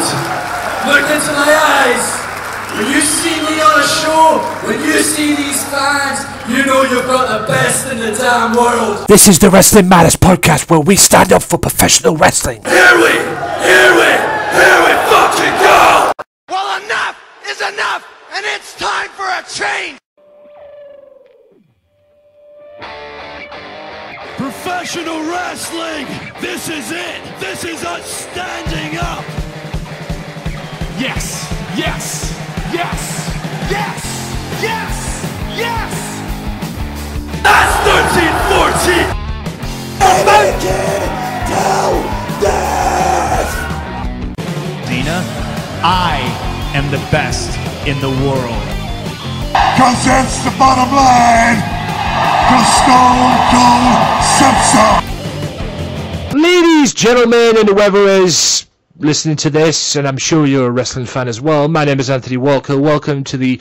world, look into my eyes. When you see me on a show, when you see these fans, you know you've got the best in the damn world. This is the Wrestling Matters podcast, where we stand up for professional wrestling. Here we fucking go! Well, enough is enough, and it's time for a change! Professional wrestling! This is it! This is us standing up! Yes! Yes! Yes! Yes! Yes! Yes! That's 13-14! Make it till death! Dina, I am the best in the world. Cause that's the bottom line! Cause Stone Cold Simpson! Ladies, gentlemen, and whoever is listening to this, and I'm sure you're a wrestling fan as well, my name is Anthony Walker. Welcome to the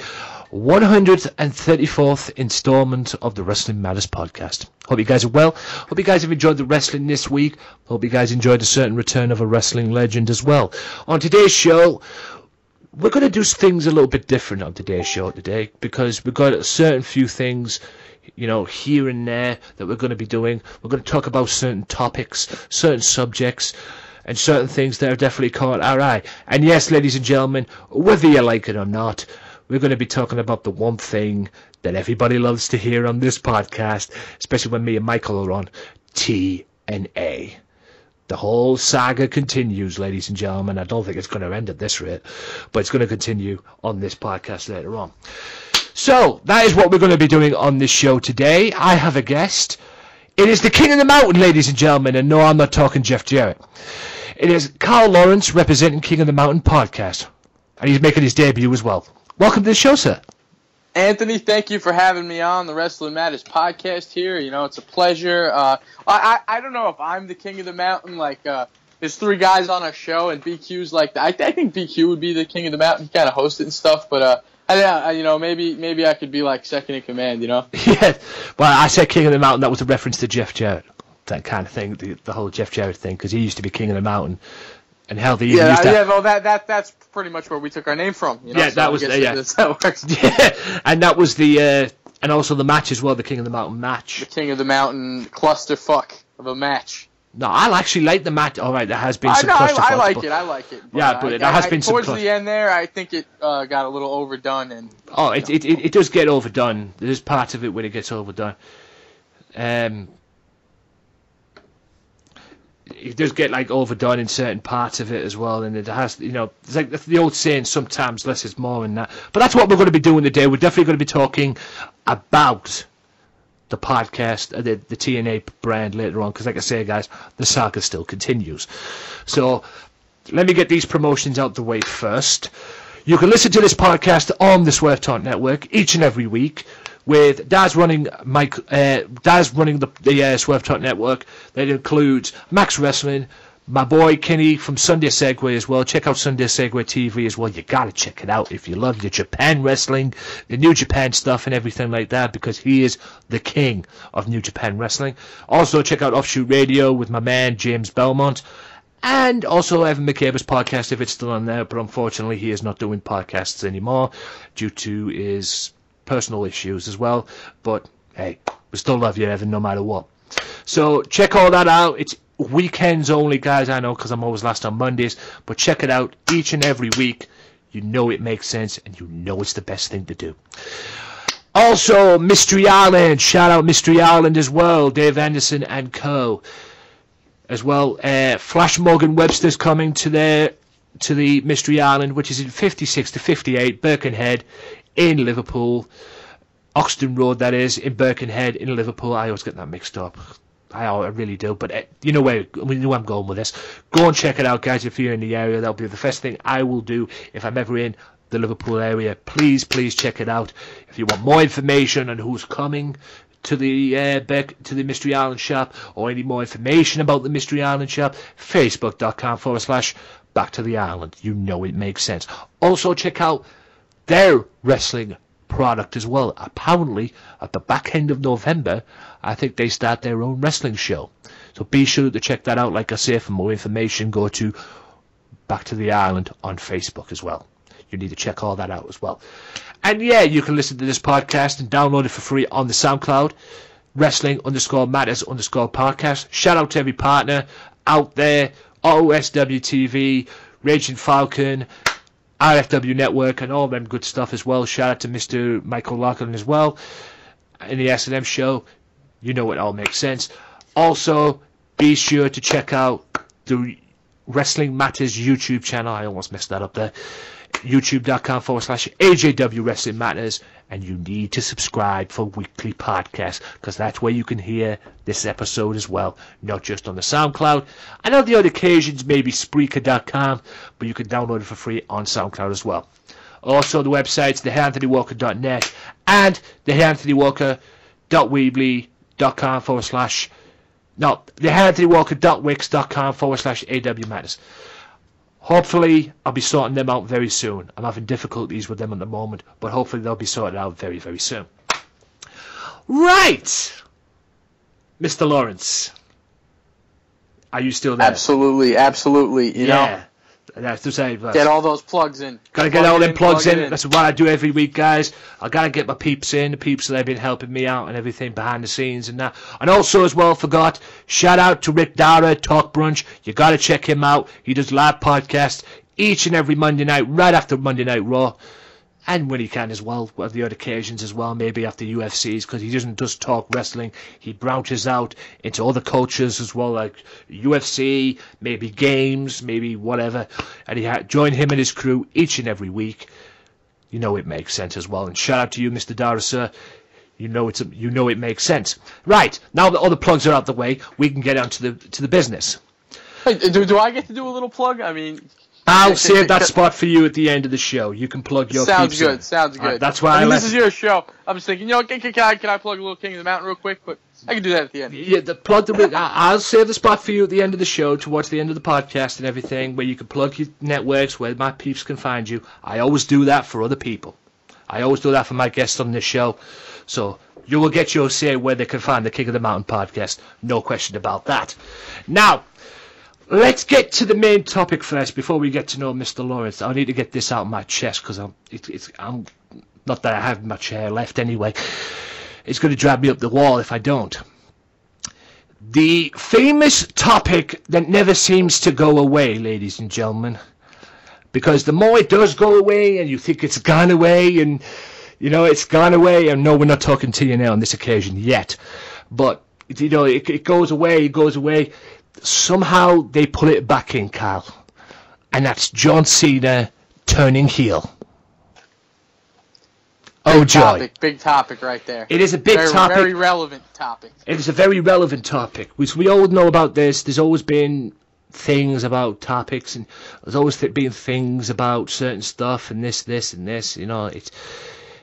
134th installment of the Wrestling Matters podcast. Hope you guys are well. Hope you guys have enjoyed the wrestling this week. Hope you guys enjoyed the certain return of a wrestling legend as well. On today's show, we're going to do things a little bit different on today's show today, because we've got a certain few things, you know, here and there that we're going to be doing. We're going to talk about certain topics, certain subjects, and certain things that have definitely caught our eye. And yes, ladies and gentlemen, whether you like it or not, we're going to be talking about the one thing that everybody loves to hear on this podcast, especially when me and Michael are on, TNA. The whole saga continues, ladies and gentlemen. I don't think it's going to end at this rate, but it's going to continue on this podcast later on. So, that is what we're going to be doing on this show today. I have a guest. It is the King of the Mountain, ladies and gentlemen, and no, I'm not talking Jeff Jarrett. It is Carl Lawrence representing King of the Mountain podcast, and he's making his debut as well. Welcome to the show, sir. Anthony, thank you for having me on the Wrestling Matters podcast here. You know, it's a pleasure. I don't know if I'm the King of the Mountain. Like, there's three guys on our show, and BQ's like, I think BQ would be the King of the Mountain. He kind of hosts it and stuff, but you know, maybe I could be like second in command. You know? Yeah. Well, I said King of the Mountain. That was a reference to Jeff Jarrett. That kind of thing, the whole Jeff Jarrett thing, because he used to be King of the Mountain, and hell, they even used that. Yeah, well, that's pretty much where we took our name from. You know? Yeah, so that was that's how it works. Yeah, and that was the and also the match as well, the King of the Mountain match. The King of the Mountain clusterfuck of a match. No, I actually like the match. All right, there has been some clusterfuck. I like it. But, yeah, but there has been some. Towards the end there, I think it got a little overdone, and. Oh, it does get overdone. There's part of it where it gets overdone. It does get like overdone in certain parts of it as well, and it has, you know, it's like the old saying, sometimes less is more in that. But that's what we're going to be doing today. We're definitely going to be talking about the podcast, the TNA brand later on, because like I say, guys, the saga still continues. So let me get these promotions out the way first. You can listen to this podcast on the Swerve Talk Network each and every week, with Daz running the Swerve Talk Network. That includes Max Wrestling, my boy Kenny from Sunday Segway as well. Check out Sunday Segway TV as well. You gotta check it out if you love your Japan wrestling, the New Japan stuff and everything like that, because he is the king of New Japan wrestling. Also check out Offshoot Radio with my man James Belmont. And also Evan McCabe's podcast, if it's still on there, but unfortunately he is not doing podcasts anymore due to his personal issues as well. But hey, we still love you, Evan, no matter what. So check all that out. It's weekends only, guys, I know, because I'm always last on Mondays, but check it out each and every week. You know it makes sense, and you know it's the best thing to do. Also, Mystery Island. Shout out Mystery Island as well. Dave Anderson and co. As well, Flash Morgan Webster's coming to the Mystery Island, which is in 56 to 58 Birkenhead in Liverpool. Oxton Road, that is, in Birkenhead in Liverpool. I always get that mixed up. I really do. But you know where I'm going with this. Go and check it out, guys, if you're in the area. That'll be the first thing I will do if I'm ever in the Liverpool area. Please check it out. If you want more information on who's coming to the Mystery Island shop, or any more information about the Mystery Island shop, facebook.com/Back to the Island. You know it makes sense. Also check out their wrestling product as well. Apparently at the back end of November, I think they start their own wrestling show, so be sure to check that out. Like I say, for more information, go to Back to the Island on Facebook as well. You need to check all that out as well. And yeah, you can listen to this podcast and download it for free on the SoundCloud, Wrestling_Matters_podcast. Shout out to every partner out there, OSW TV, Raging Falcon, RFW Network, and all them good stuff as well. Shout out to Mr. Michael Lachlan as well in the S&M show. You know it all makes sense. Also, be sure to check out the Wrestling Matters YouTube channel. I almost messed that up there. YouTube.com/AJW Wrestling Matters. And you need to subscribe for weekly podcasts, because that's where you can hear this episode as well, not just on the SoundCloud. I know the other occasions maybe Spreaker.com, but you can download it for free on SoundCloud as well. Also, the websites, theAnthonyWalker.net and theAnthonyWalker.weebly.com theAnthonyWalker.wix.com/AW Matters. Hopefully, I'll be sorting them out very soon. I'm having difficulties with them at the moment, but hopefully they'll be sorted out very, very soon. Right! Mr. Lawrence. Are you still there? Absolutely, absolutely. You know, that's to say. Get all those plugs in. Gotta get all them plugs in. That's what I do every week, guys. I gotta get my peeps in. The peeps that have been helping me out and everything behind the scenes and that. And also, as well, forgot, shout out to Rick Dara, Talk Brunch. You gotta check him out. He does live podcasts each and every Monday night, right after Monday Night Raw. And when he can as well, at the other occasions as well, maybe after UFCs, because he doesn't just talk wrestling, he branches out into other cultures as well, like UFC, maybe games, maybe whatever, and join him and his crew each and every week. You know it makes sense as well, and shout out to you, Mr. Dara, sir. You know it makes sense. Right, now that all the plugs are out the way, we can get on to the business. Hey, do I get to do a little plug? I mean... I'll save that spot for you at the end of the show. You can plug your Sounds good. in. Sounds good. That's why this is your show. I'm just thinking, can I plug a little King of the Mountain real quick? But I can do that at the end. Yeah, I'll save the spot for you at the end of the show, towards the end of the podcast and everything, where you can plug your networks, where my peeps can find you. I always do that for other people. I always do that for my guests on this show. So you will get your say where they can find the King of the Mountain podcast. No question about that. Now, let's get to the main topic first before we get to know Mr. Lawrence. I need to get this out of my chest because I'm not that I have much hair left anyway. It's going to drive me up the wall if I don't. The famous topic that never seems to go away, ladies and gentlemen, because the more it does go away and you think it's gone away and it's gone away, and no, we're not talking TNA on this occasion yet, but it goes away. Somehow they pull it back in, Carl, and that's John Cena turning heel. Big topic right there. It is a big topic. Very relevant topic. It is a very relevant topic. We all know about this. There's always been things about topics, and there's always been things about certain stuff, and this, and this. It's...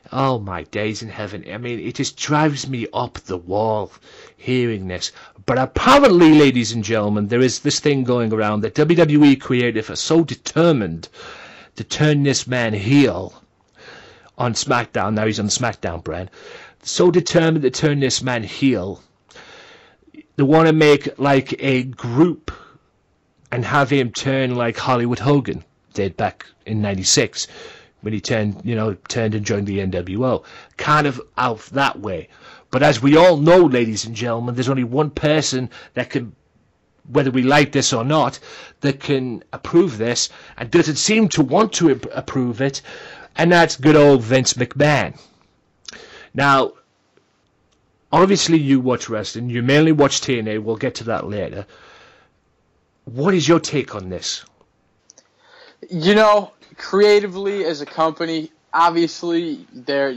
Oh my days in heaven. I mean, it just drives me up the wall hearing this. But apparently, ladies and gentlemen, there is this thing going around that WWE creative are so determined to turn this man heel on SmackDown. Now he's on the SmackDown brand. So determined to turn this man heel. They want to make like a group and have him turn like Hollywood Hogan did back in '96. When he turned and joined the NWO. Kind of out that way. But as we all know, ladies and gentlemen, there's only one person that can, whether we like this or not, that can approve this, and doesn't seem to want to approve it, and that's good old Vince McMahon. Now, obviously you watch wrestling, you mainly watch TNA, we'll get to that later. What is your take on this? Creatively as a company, obviously they're,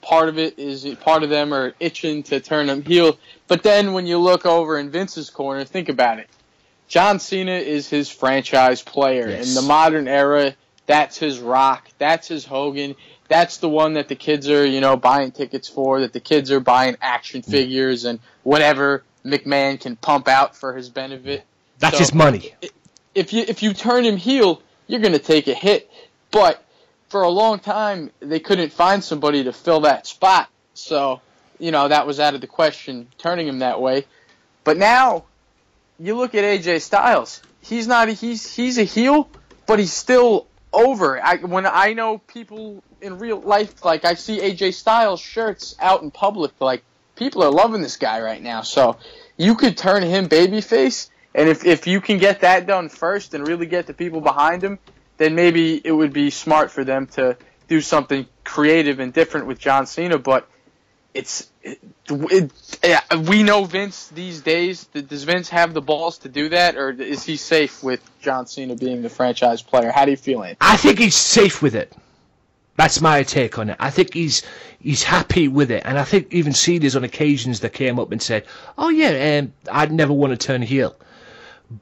part of them are itching to turn them heel. But then when you look over in Vince's corner, think about it. John Cena is his franchise player. Yes. In the modern era, that's his Rock, that's his Hogan, that's the one that the kids are, buying tickets for, that the kids are buying action figures and whatever McMahon can pump out for his benefit. That's his money. If you turn him heel, you're going to take a hit. But for a long time, they couldn't find somebody to fill that spot. So, that was out of the question, turning him that way. But now, you look at AJ Styles. He's a heel, but he's still over. When I know people in real life, like I see AJ Styles shirts out in public, like people are loving this guy right now. So you could turn him babyface, and if you can get that done first and really get the people behind him, then maybe it would be smart for them to do something creative and different with John Cena. But we know Vince these days. Does Vince have the balls to do that, or is he safe with John Cena being the franchise player? How do you feel, Anthony? I think he's safe with it. That's my take on it. I think he's happy with it, and I think even Cena's on occasions that came up and said, "Oh yeah, I'd never want to turn heel,"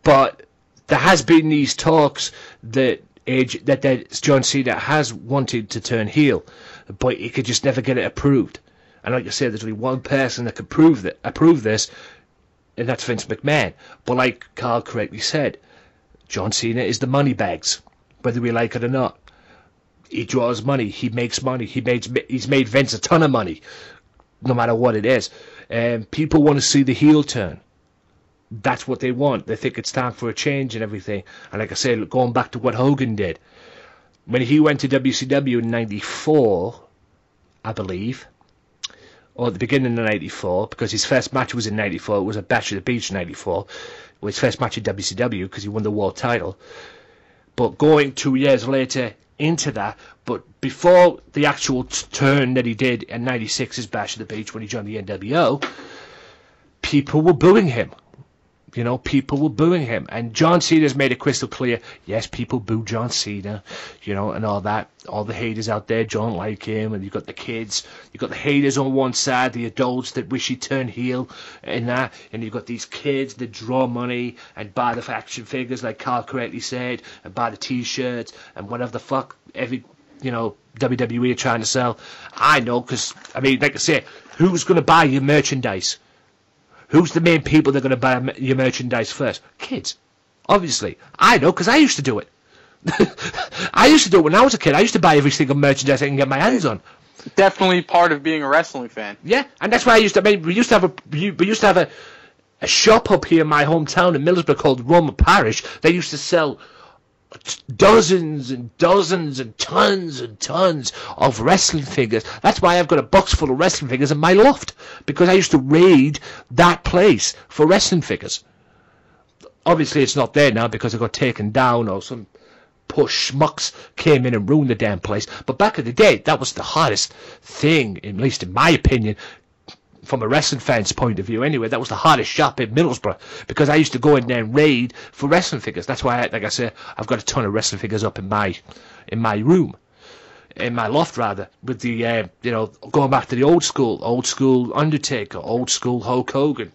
but there has been these talks that John Cena has wanted to turn heel, but he could just never get it approved. And like I said, there's only one person that could approve this, and that's Vince McMahon. But like Carl correctly said, John Cena is the money bags, whether we like it or not. He draws money. He makes money. He's made Vince a ton of money, no matter what it is. People want to see the heel turn. That's what they want. They think it's time for a change and everything. And like I said, going back to what Hogan did, when he went to WCW in '94, I believe, or at the beginning of '94, because his first match was in '94. It was a Bash at the Beach in '94. His first match in WCW because he won the world title. But going 2 years later into that, but before the actual turn that he did in '96's Bash at the Beach when he joined the NWO, people were booing him. You know, people were booing him. And John Cena's made it crystal clear, yes, people boo John Cena, you know, and all that. All the haters out there don't like him, and you've got the kids, you've got the haters on one side, the adults that wish he'd turn heel, and that, and you've got these kids that draw money and buy the action figures, like Carl correctly said, and buy the t-shirts, and whatever the fuck WWE are trying to sell. I know, because, I mean, like I say, who's going to buy your merchandise? Who's the main people that are going to buy your merchandise first? Kids, obviously. I know, because I used to do it. I used to do it when I was a kid. I used to buy every single merchandise I can get my hands on. Definitely part of being a wrestling fan. Yeah, and that's why I used to. I mean, we used to have a shop up here in my hometown in Middlesbrough called Roma Parish. They used to sell dozens and dozens and tons of wrestling figures. That's why I've got a box full of wrestling figures in my loft, because I used to raid that place for wrestling figures. Obviously it's not there now because it got taken down, or some poor schmucks came in and ruined the damn place. But back in the day, that was the hardest thing, at least in my opinion, from a wrestling fan's point of view anyway. That was the hardest shop in Middlesbrough, because I used to go in there and raid for wrestling figures. That's why, like I said, I've got a ton of wrestling figures up in my room, in my loft rather, with the going back to the old school Undertaker, old school Hulk Hogan,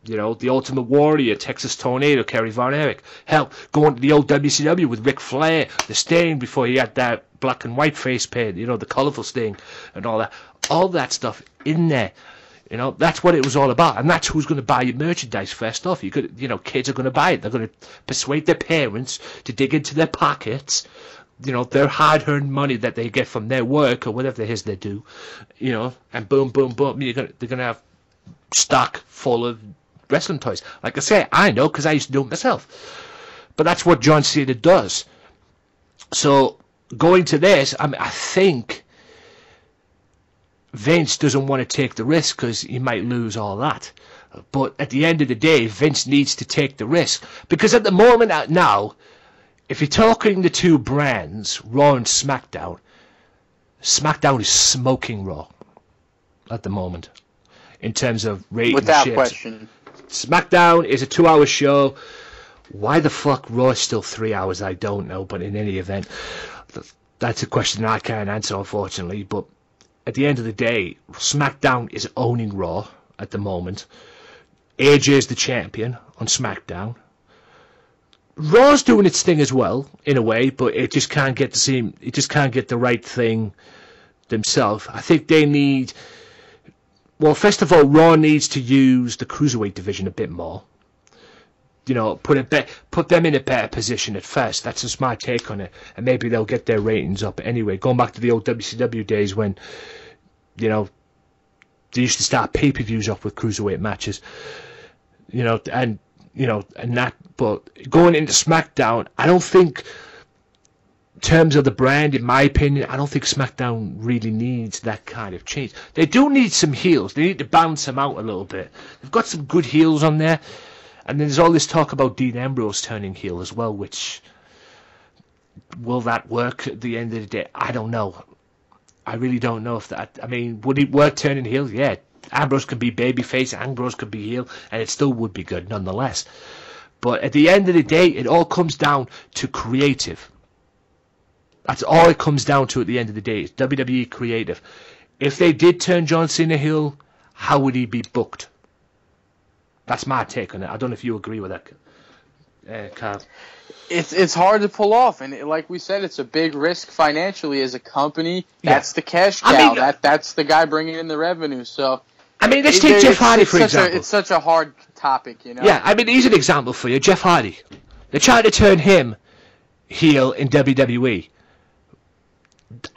you know, the Ultimate Warrior, Texas Tornado, Kerry Von Erich. Hell, going to the old WCW with Ric Flair, the Sting before he had that black and white face paint, you know, the colourful Sting and all that stuff in there. You know, that's what it was all about, and that's who's going to buy your merchandise first off. Kids are going to buy it. They're going to persuade their parents to dig into their pockets, you know, their hard-earned money that they get from their work or whatever it is they do, you know, and boom, boom, boom, they're going to have stock full of wrestling toys. Like I say, I know because I used to do it myself. But that's what John Cena does. So going to this, I think Vince doesn't want to take the risk because he might lose all that. But at the end of the day, Vince needs to take the risk. Because at the moment now, if you're talking the two brands, Raw and SmackDown, SmackDown is smoking Raw at the moment in terms of rating. Without question. SmackDown is a 2-hour show. Why the fuck Raw is still 3 hours, I don't know. But in any event, that's a question I can't answer, unfortunately. But at the end of the day, SmackDown is owning Raw at the moment. AJ is the champion on SmackDown. Raw's doing its thing as well, in a way, but it just can't get the right thing themselves. I think they need... Well, first of all, Raw needs to use the Cruiserweight division a bit more. You know, put them in a better position at first. That's just my take on it. And maybe they'll get their ratings up. Anyway, going back to the old WCW days when, you know, they used to start pay-per-views off with Cruiserweight matches. You know, and that. But going into SmackDown, I don't think terms of the brand, in my opinion, I don't think SmackDown really needs that kind of change. They do need some heels. They need to balance them out a little bit. They've got some good heels on there. And then there's all this talk about Dean Ambrose turning heel as well, which, will that work at the end of the day? I don't know. I really don't know if that, I mean, would it work turning heel? Yeah. Ambrose could be babyface, Ambrose could be heel, and it still would be good nonetheless. But at the end of the day, it all comes down to creative. That's all it comes down to at the end of the day. It's WWE creative. If they did turn John Cena heel, how would he be booked? That's my take on it. I don't know if you agree with that, Carl. It's hard to pull off, and like we said, it's a big risk financially as a company. That's the cash cow. I mean, that's the guy bringing in the revenue. So I mean, let's take Jeff Hardy for example. It's such a hard topic, you know. Yeah, I mean, here's an example for you. Jeff Hardy. They're trying to turn him heel in WWE.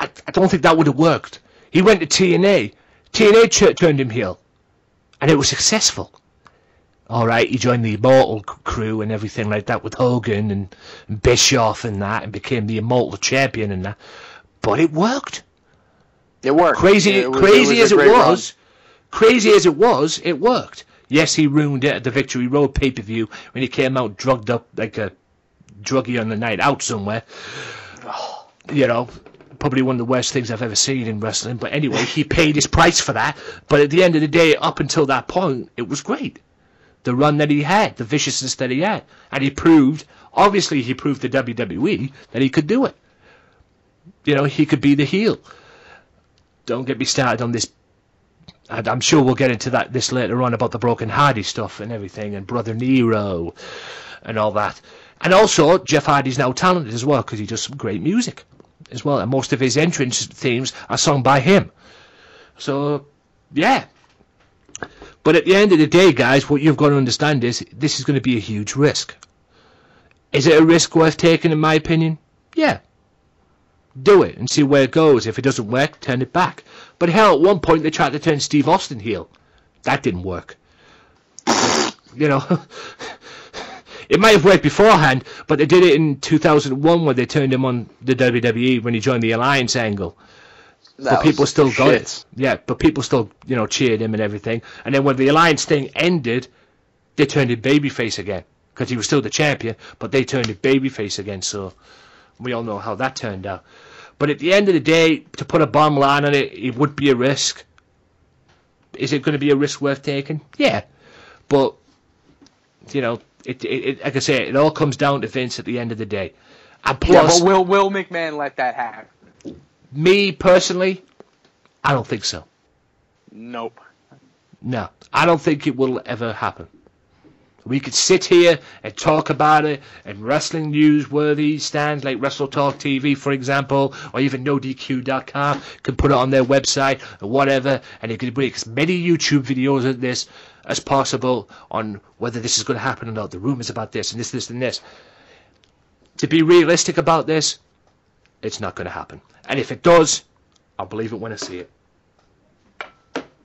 I don't think that would have worked. He went to TNA. TNA turned him heel, and it was successful. All right, he joined the Immortal crew and everything like that with Hogan and Bischoff and that, and became the Immortal Champion and that. But it worked. It worked. Crazy as it was, it worked. Yes, he ruined it at the Victory Road pay-per-view when he came out drugged up like a druggie on the night out somewhere. You know, probably one of the worst things I've ever seen in wrestling. But anyway, he paid his price for that. But at the end of the day, up until that point, it was great. The run that he had, the viciousness that he had. And he proved to WWE that he could do it. You know, he could be the heel. Don't get me started on this. And I'm sure we'll get into this later on about the Broken Hardy stuff and everything, and Brother Nero and all that. And also, Jeff Hardy's now talented as well, because he does some great music as well. And most of his entrance themes are sung by him. So, yeah. But at the end of the day, guys, what you've got to understand is this is going to be a huge risk. Is it a risk worth taking, in my opinion? Yeah. Do it and see where it goes. If it doesn't work, turn it back. But hell, at one point they tried to turn Steve Austin heel. That didn't work. You know, it might have worked beforehand, but they did it in 2001 when they turned him on the WWE when he joined the Alliance angle. But people still got it. Yeah, but people still, you know, cheered him and everything. And then when the Alliance thing ended, they turned him babyface again. Because he was still the champion, but they turned him babyface again. So we all know how that turned out. But at the end of the day, to put a bottom line on it, it would be a risk. Is it going to be a risk worth taking? Yeah. But, you know, it like I say, it all comes down to Vince at the end of the day. And plus, yeah, but will McMahon let that happen? Me, personally, I don't think so. Nope. No, I don't think it will ever happen. We could sit here and talk about it, and wrestling newsworthy stands like Wrestle Talk TV, for example, or even NoDQ.com can put it on their website or whatever, and it could make as many YouTube videos of this as possible on whether this is going to happen or not, the rumors about this and this and this. To be realistic about this, it's not going to happen. And if it does, I'll believe it when I see it.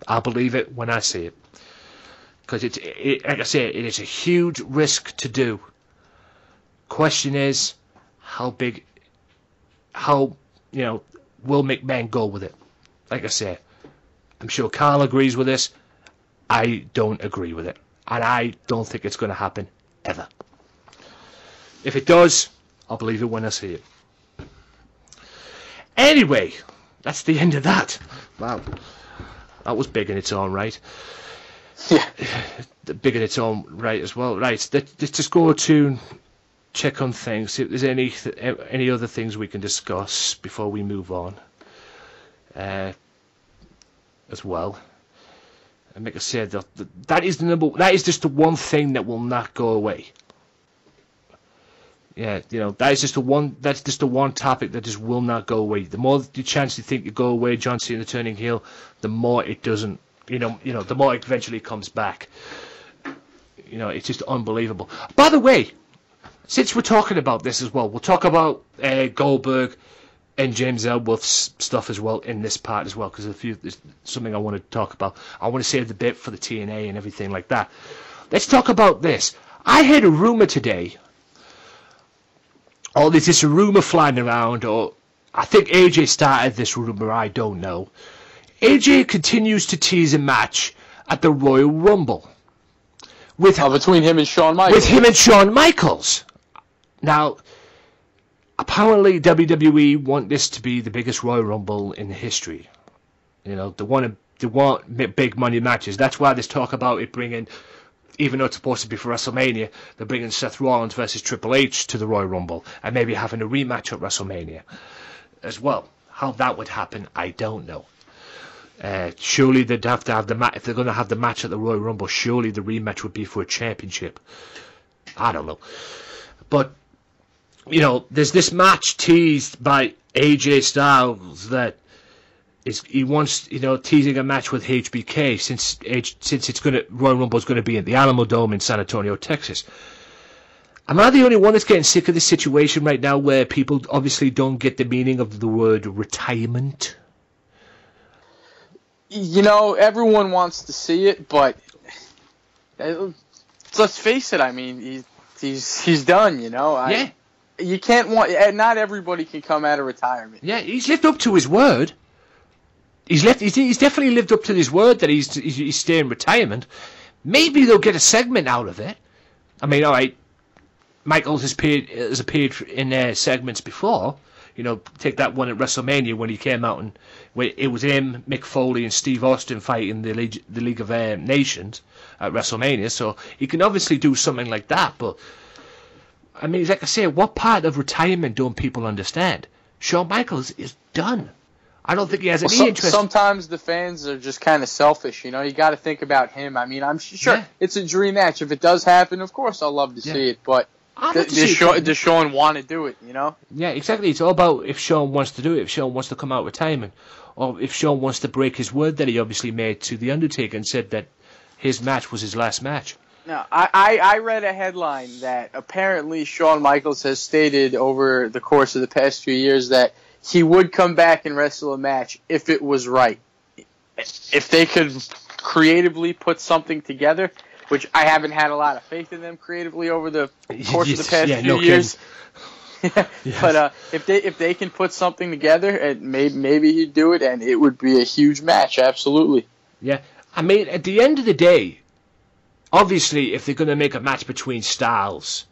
I'll believe it when I see it. Because like I say, it is a huge risk to do. Question is, how, you know, will McMahon go with it? Like I say, I'm sure Carl agrees with this. I don't agree with it. And I don't think it's going to happen, ever. If it does, I'll believe it when I see it. Anyway, that's the end of that. Wow. That was big in its own right. Yeah. Big in its own right as well. Right, let's just go to check on things, see if there's any other things we can discuss before we move on. As well. And like I said, that is just the one thing that will not go away. Yeah, you know, that's just the one topic that just will not go away. The more the chance you think you go away, John Cena turning heel, the more it doesn't. You know, the more it eventually comes back. You know, it's just unbelievable. By the way, since we're talking about this as well, we'll talk about Goldberg and James Ellsworth's stuff as well in this part as well, because there's something I want to talk about. I want to save the bit for the TNA and everything like that. Let's talk about this. I heard a rumor today or there's this rumor flying around, or I think AJ started this rumor, I don't know. AJ continues to tease a match at the Royal Rumble with between him and Shawn Michaels. With him and Shawn Michaels. Now, apparently WWE want this to be the biggest Royal Rumble in history. You know, they want big money matches. That's why there's talk about it bringing, even though it's supposed to be for WrestleMania, they're bringing Seth Rollins versus Triple H to the Royal Rumble and maybe having a rematch at WrestleMania as well. How that would happen, I don't know. Surely they'd have to have the match. If they're going to have the match at the Royal Rumble, surely the rematch would be for a championship. I don't know. But, you know, there's this match teased by AJ Styles that he wants, you know, teasing a match with HBK since Royal Rumble is going to be at the Alamo Dome in San Antonio, Texas. Am I the only one that's getting sick of this situation right now where people obviously don't get the meaning of the word retirement? You know, everyone wants to see it, but let's face it. I mean, he's done. You know, Yeah. You can't want. Not everybody can come out of retirement. Yeah, he's lived up to his word. He's definitely lived up to his word that he's staying in retirement. Maybe they'll get a segment out of it. I mean, all right, Michaels has appeared in segments before. You know, take that one at WrestleMania when he came out and it was him, Mick Foley, and Steve Austin fighting the League of Nations at WrestleMania. So he can obviously do something like that. But I mean, like I say, what part of retirement don't people understand? Shawn Michaels is done. I don't think he has any interest. Sometimes the fans are just kind of selfish. You know, you got to think about him. I mean, I'm sure it's a dream match. If it does happen, of course, I'll love to see it. But does Shawn want to do it, you know? Yeah, exactly. It's all about if Shawn wants to do it, if Shawn wants to come out of retirement, or if Shawn wants to break his word that he obviously made to The Undertaker and said that his match was his last match. Now, I read a headline that apparently Shawn Michaels has stated over the course of the past few years that he would come back and wrestle a match if it was right. If they could creatively put something together, which I haven't had a lot of faith in them creatively over the course of the past few years. But if they can put something together, and maybe he'd do it, and it would be a huge match, absolutely. Yeah, I mean, at the end of the day, obviously, if they're going to make a match between Styles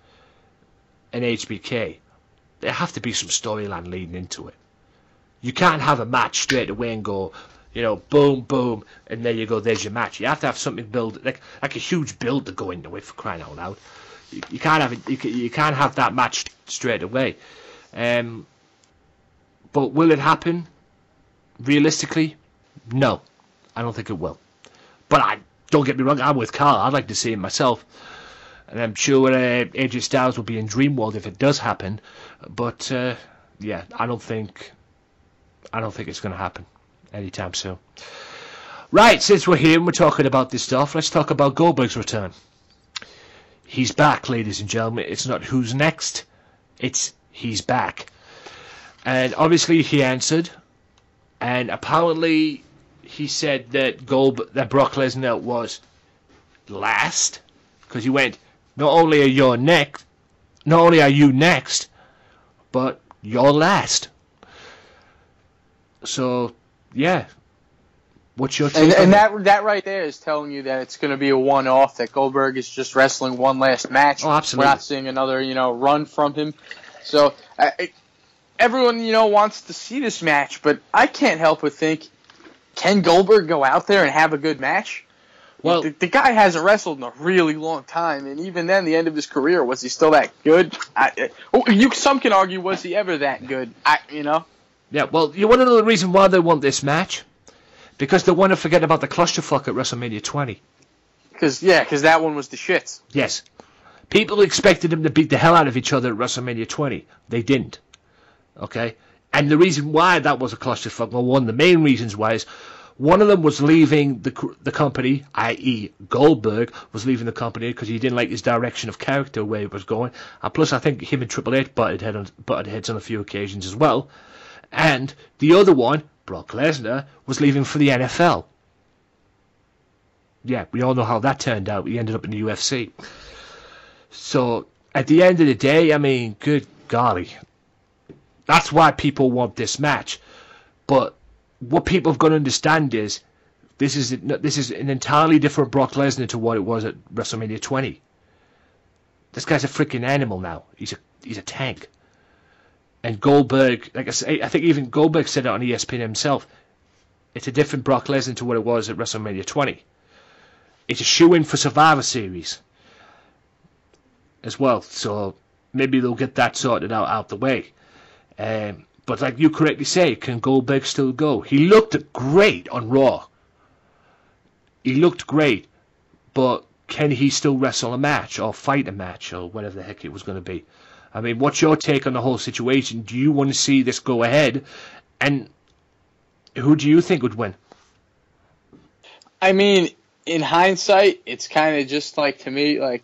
and HBK, there have to be some storyline leading into it. You can't have a match straight away and go, you know, boom, boom, and there you go, there's your match. You have to have something build, like a huge build to go into it, for crying out loud. You can't have it. You can't have that match straight away. But will it happen? Realistically, no, I don't think it will. But don't get me wrong, I'm with Carl. I'd like to see it myself, and I'm sure AJ Styles will be in Dream World if it does happen. But yeah, I don't think it's going to happen anytime soon. Right, since we're here and we're talking about this stuff, let's talk about Goldberg's return. He's back, ladies and gentlemen. It's not who's next, it's he's back. And obviously he answered, and apparently he said that Brock Lesnar was last, because he went, not only are you next, but you're last. So, yeah. What's your take? And that right there is telling you that it's going to be a one-off, that Goldberg is just wrestling one last match. Oh, absolutely. We're not seeing another, run from him. So, everyone, wants to see this match, but I can't help but think, can Goldberg go out there and have a good match? Well, the guy hasn't wrestled in a really long time, and even then, the end of his career, was he still that good? Some can argue, was he ever that good? Yeah, well, you want to know the reason why they want this match? Because they want to forget about the clusterfuck at WrestleMania 20. Because that one was the shits. Yes. People expected them to beat the hell out of each other at WrestleMania 20. They didn't. Okay? And the reason why that was a clusterfuck, well, one of the main reasons why is one of them was leaving the company, i.e. Goldberg was leaving the company because he didn't like his direction of character where it was going. And plus, I think him and Triple H butted heads on a few occasions as well. And the other one, Brock Lesnar, was leaving for the NFL. Yeah, we all know how that turned out. He ended up in the UFC. So, at the end of the day, I mean, good golly. That's why people want this match. But what people have got to understand is this is an entirely different Brock Lesnar to what it was at WrestleMania 20. This guy's a freaking animal now. He's a tank. And Goldberg, like I say, I think even Goldberg said it on ESPN himself. It's a different Brock Lesnar to what it was at WrestleMania 20. It's a shoe-in for Survivor Series as well. So maybe they'll get that sorted out the way. But like you correctly say, can Goldberg still go? He looked great on Raw. He looked great. But can he still wrestle a match or fight a match or whatever the heck it was going to be? I mean, what's your take on the whole situation? Do you want to see this go ahead? And who do you think would win? I mean, in hindsight, it's kind of just like, to me, like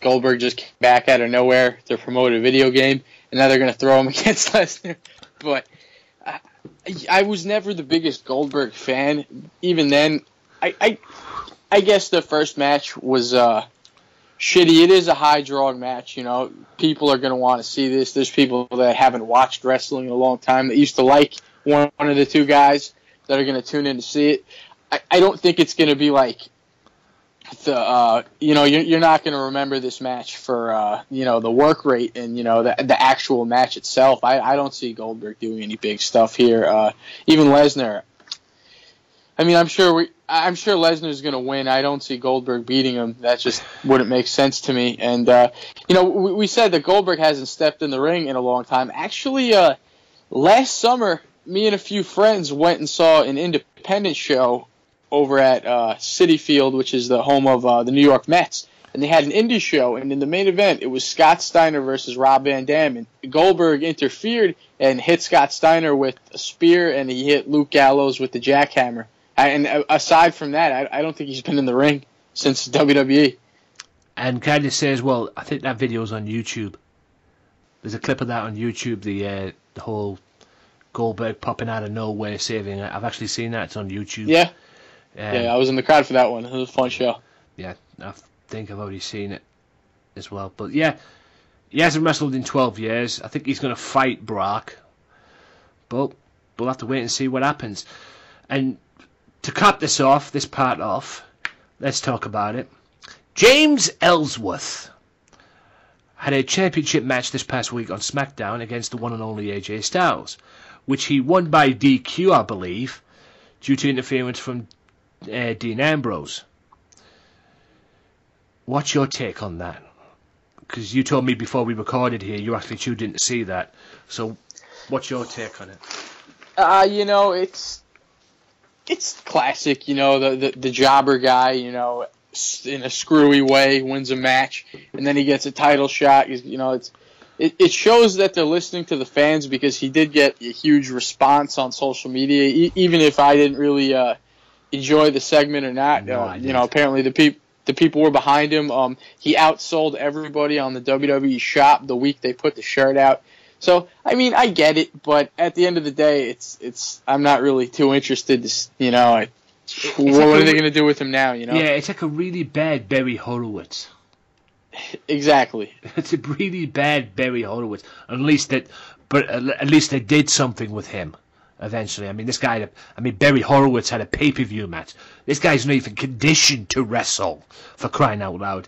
Goldberg just came back out of nowhere to promote a video game, and now they're going to throw him against Lesnar. But I was never the biggest Goldberg fan. Even then, I guess the first match was shitty. It is a high-drawing match, you know. People are going to want to see this. There's people that haven't watched wrestling in a long time that used to like one of the two guys that are going to tune in to see it. I don't think it's going to be like the you're not going to remember this match for the work rate and the actual match itself. I don't see Goldberg doing any big stuff here. Even Lesnar. I mean, I'm sure Lesnar's going to win. I don't see Goldberg beating him. That just wouldn't make sense to me. And we said that Goldberg hasn't stepped in the ring in a long time. Actually, last summer, me and a few friends went and saw an independent show over at Citi Field, which is the home of the New York Mets. And they had an indie show, and in the main event, it was Scott Steiner versus Rob Van Dam. And Goldberg interfered and hit Scott Steiner with a spear, and he hit Luke Gallows with the jackhammer. And aside from that, I don't think he's been in the ring since WWE. And Candice says, well, I think that video's on YouTube. There's a clip of that on YouTube, the whole Goldberg popping out of nowhere saving it. I've actually seen that. It's on YouTube. Yeah. I was in the crowd for that one. It was a fun show. Yeah, I think I've already seen it as well. But yeah, he hasn't wrestled in 12 years. I think he's going to fight Brock. But we'll have to wait and see what happens. And to cap this part off, let's talk about it. James Ellsworth had a championship match this past week on SmackDown against the one and only AJ Styles, which he won by DQ, I believe, due to interference from Dean Ambrose. What's your take on that? Because you told me before we recorded here you actually tuned in to see that. So what's your take on it? It's classic, the jobber guy, in a screwy way wins a match, and then he gets a title shot. It shows that they're listening to the fans, because he did get a huge response on social media, even if I didn't really enjoy the segment or not. Apparently the people were behind him. He outsold everybody on the WWE shop the week they put the shirt out. So, I mean, I get it, but at the end of the day, I'm not really too interested to, what are they going to do with him now, Yeah, it's like a really bad Barry Horowitz. Exactly. It's a really bad Barry Horowitz. At least they did something with him eventually. I mean, Barry Horowitz had a pay-per-view match. This guy's not even conditioned to wrestle, for crying out loud.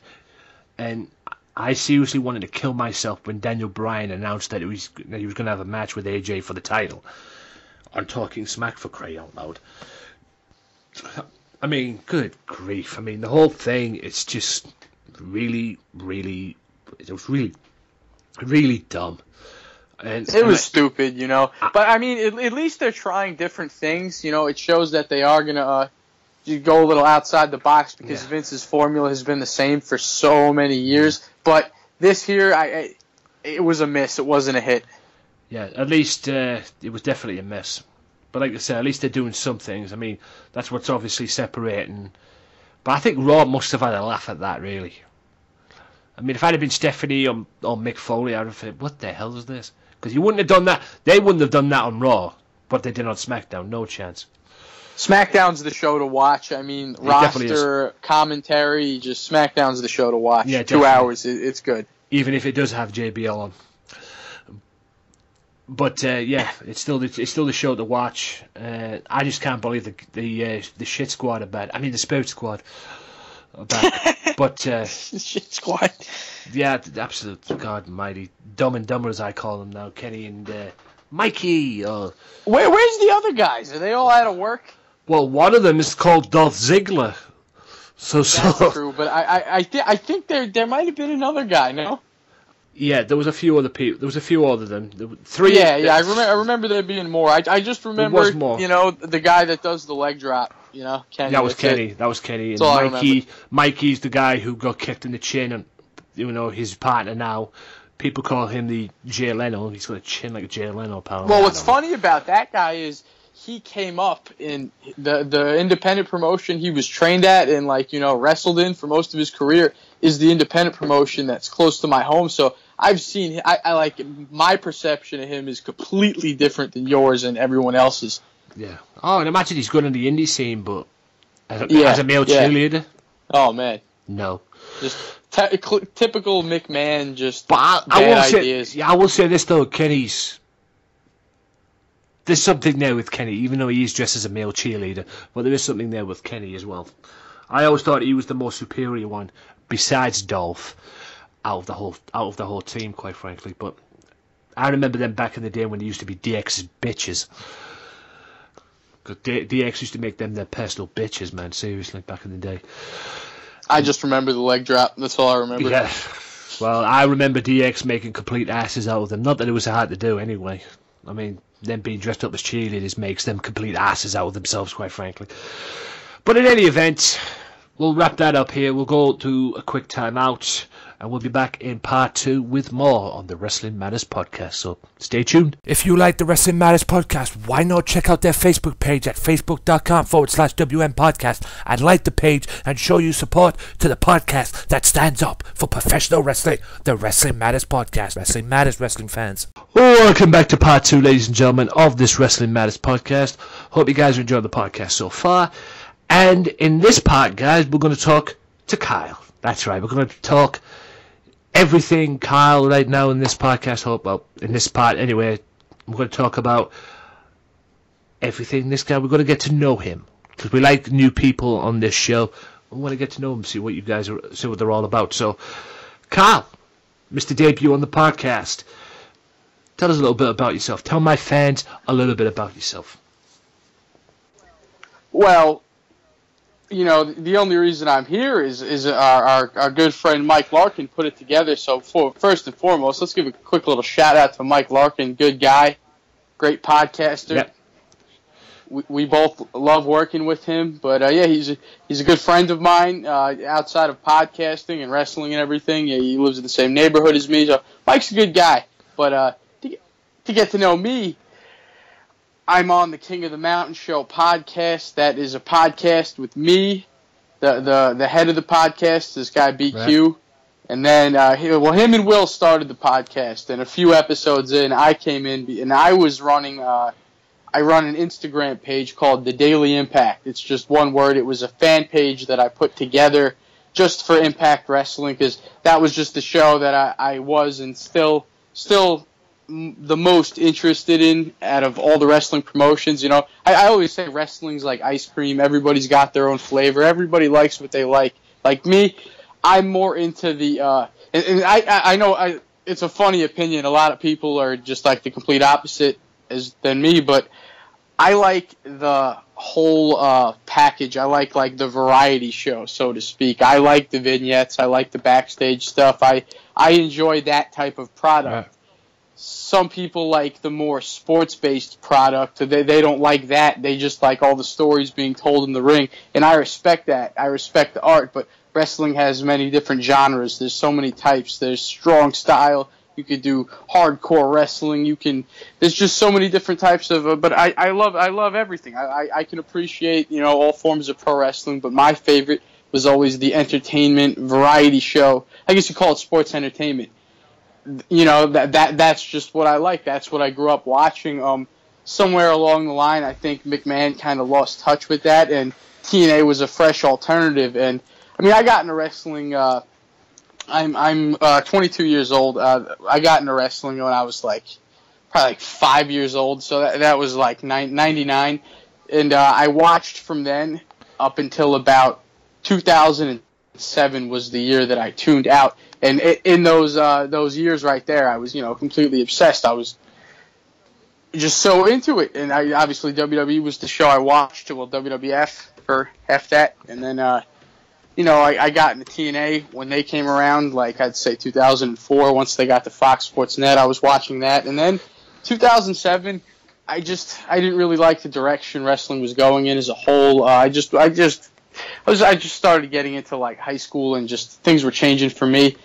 And I seriously wanted to kill myself when Daniel Bryan announced that he was going to have a match with AJ for the title on Talking Smack, for crying out loud. I mean, good grief. I mean, the whole thing, it's just really, really, it was really, really dumb. It was stupid, But, I mean, at least they're trying different things. It shows that they are going to go a little outside the box, because Vince's formula has been the same for so many years. But this here, it was a miss. It wasn't a hit. Yeah, at least it was definitely a miss. But like I said, at least they're doing some things. I mean, that's what's obviously separating. But I think Raw must have had a laugh at that, really. I mean, if I'd have been Stephanie or Mick Foley, I'd have said, what the hell is this? Because you wouldn't have done that. They wouldn't have done that on Raw, but they did on SmackDown. No chance. SmackDown's the show to watch. I mean, roster, commentary, just SmackDown's the show to watch. Yeah, 2 hours, it's good. Even if it does have JBL on. But yeah, it's still the show to watch. I just can't believe the shit squad are back. I mean the Spirit Squad are back. But Shit squad. yeah, the absolute God Almighty, Dumb and Dumber as I call them now, Kenny and Mikey. Where's the other guys? Are they all out of work? Well, one of them is called Dolph Ziggler. That's true, but I think there might have been another guy. No. Yeah, there was a few other people. There was a few other than three. Yeah. I remember there being more. I just remember, the guy that does the leg drop. Kenny. That was Kenny. That was Kenny. And Mikey's the guy who got kicked in the chin, and his partner now. People call him the Jay Leno. He's got a chin like a Jay Leno, pal. Well, what's funny about that guy is he came up in the independent promotion he was trained at and wrestled in for most of his career is the independent promotion that's close to my home. So I've seen I like my perception of him is completely different than yours and everyone else's. Yeah. Oh, and imagine he's good in the indie scene, but as a male cheerleader. Oh man. No. Just typical McMahon. Just but bad ideas. I will say this though, Kenny's. There's something there with Kenny, even though he is dressed as a male cheerleader. But there is something there with Kenny as well. I always thought he was the more superior one, besides Dolph, out of the whole team, quite frankly. But I remember them back in the day when they used to be DX's bitches. Because DX used to make them their personal bitches, man. Seriously, back in the day. I just remember the leg drop. That's all I remember. Yeah. Well, I remember DX making complete asses out of them. Not that it was hard to do, anyway. I mean, them being dressed up as cheerleaders makes them complete asses out of themselves, quite frankly. But in any event, we'll wrap that up here. We'll go to a quick time out, and we'll be back in part 2 with more on the Wrestling Matters podcast. So stay tuned. If you like the Wrestling Matters podcast, why not check out their Facebook page at facebook.com/WM podcast and like the page and show your support to the podcast that stands up for professional wrestling, the Wrestling Matters podcast. Wrestling Matters, wrestling fans. Welcome back to part 2, ladies and gentlemen, of this Wrestling Matters podcast. Hope you guys are enjoying the podcast so far. And in this part, guys, we're going to talk to Kyle. That's right, we're going to talk everything Kyle right now in this podcast. In this part anyway, we're going to talk about everything this guy. We're going to get to know him because we like new people on this show. We want to get to know them, see what they're all about. So, Kyle, Mr. Debut on the podcast, tell us a little bit about yourself. Tell my fans a little bit about yourself. Well, the only reason I'm here is our good friend Mike Larkin put it together. So first and foremost, let's give a quick little shout out to Mike Larkin. Good guy, great podcaster. Yep. We both love working with him. But yeah, he's a good friend of mine outside of podcasting and wrestling and everything. Yeah, he lives in the same neighborhood as me. So Mike's a good guy. But to get to know me, I'm on the King of the Mountain Show podcast. That is a podcast with me, the head of the podcast, this guy BQ. Right. And then, him and Will started the podcast. And a few episodes in, I came in, and I was running, I run an Instagram page called The Daily Impact. It's just one word. It was a fan page that I put together just for Impact Wrestling, because that was just the show that I was and still the most interested in out of all the wrestling promotions. I always say wrestling's like ice cream. Everybody's got their own flavor. Everybody likes what they like. Like me, I'm more into the and I know it's a funny opinion. A lot of people are just like the complete opposite than me, but I like the whole package. I like the variety show, so to speak. I like the vignettes. I like the backstage stuff. I enjoy that type of product. Right. Some people like the more sports-based product. They don't like that. They just like all the stories being told in the ring, and I respect that. I respect the art, but wrestling has many different genres. There's so many types. There's strong style. You could do hardcore wrestling. There's just so many different types of. But I love everything. I can appreciate all forms of pro wrestling, but my favorite was always the entertainment variety show. I guess you call it sports entertainment. That's just what I like. That's what I grew up watching. Somewhere along the line, I think McMahon kind of lost touch with that, and TNA was a fresh alternative. And I mean, I got into wrestling. I'm 22 years old. I got into wrestling when I was probably like 5 years old. So that was like 99. And I watched from then up until about 2007 was the year that I tuned out. And in those years right there, I was, completely obsessed. I was just so into it. And obviously WWE was the show I watched. Well, WWF for F that. And then, I got into TNA when they came around, like I'd say 2004. Once they got to Fox Sports Net, I was watching that. And then 2007, I didn't really like the direction wrestling was going in as a whole. I just started getting into like high school, and just things were changing for me.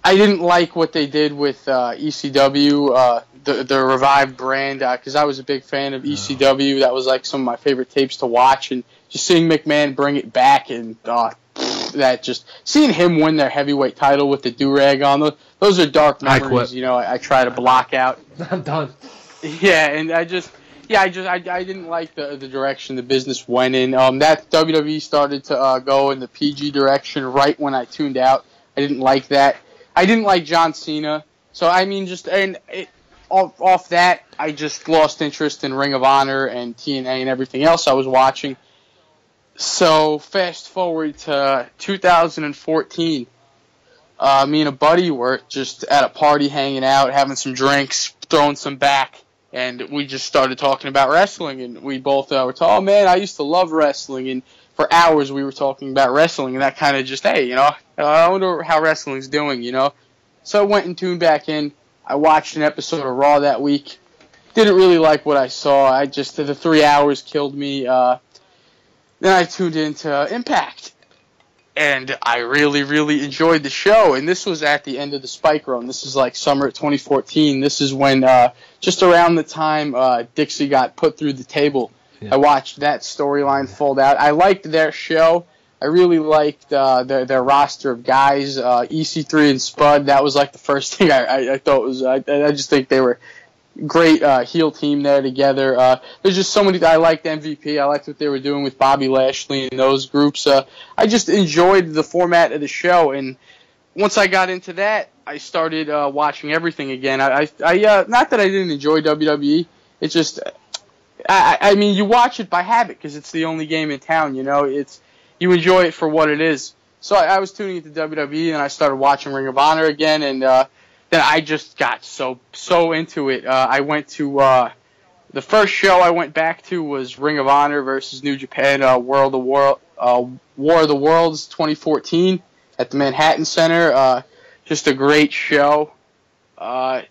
I didn't like what they did with ECW, the revived brand, because I was a big fan of ECW. That was like some of my favorite tapes to watch, and just seeing McMahon bring it back, and that just seeing him win their heavyweight title with the do-rag on, those are dark memories. I try to block out. I'm done. Yeah, and I didn't like the direction the business went in. That WWE started to go in the PG direction right when I tuned out. I didn't like that. I didn't like John Cena. So, off that, I just lost interest in Ring of Honor and TNA and everything else I was watching. So, fast forward to 2014. Me and a buddy were just at a party hanging out, having some drinks, throwing some back, and we just started talking about wrestling, and we both were talking, oh man, I used to love wrestling, and for hours we were talking about wrestling, and that kind of just, hey, I wonder how wrestling's doing, So I went and tuned back in. I watched an episode of Raw that week. Didn't really like what I saw. The 3 hours killed me. Then I tuned into Impact. And I really, really enjoyed the show. And this was at the end of the Spike Run. This is like summer of 2014. This is when, just around the time Dixie got put through the table. Yeah. I watched that storyline fold out. I liked their show. I really liked their roster of guys. EC3 and Spud, that was like the first thing I thought was... I just think they were great heel team there together. There's just so many... I liked MVP. I liked what they were doing with Bobby Lashley and those groups. I just enjoyed the format of the show, and once I got into that, I started watching everything again. I not that I didn't enjoy WWE, it's just... I mean, you watch it by habit because it's the only game in town, you enjoy it for what it is. So I was tuning into WWE, and I started watching Ring of Honor again, and then I just got so into it. I went to the first show I went back to was Ring of Honor versus New Japan War of the Worlds 2014 at the Manhattan Center. Just a great show. TNA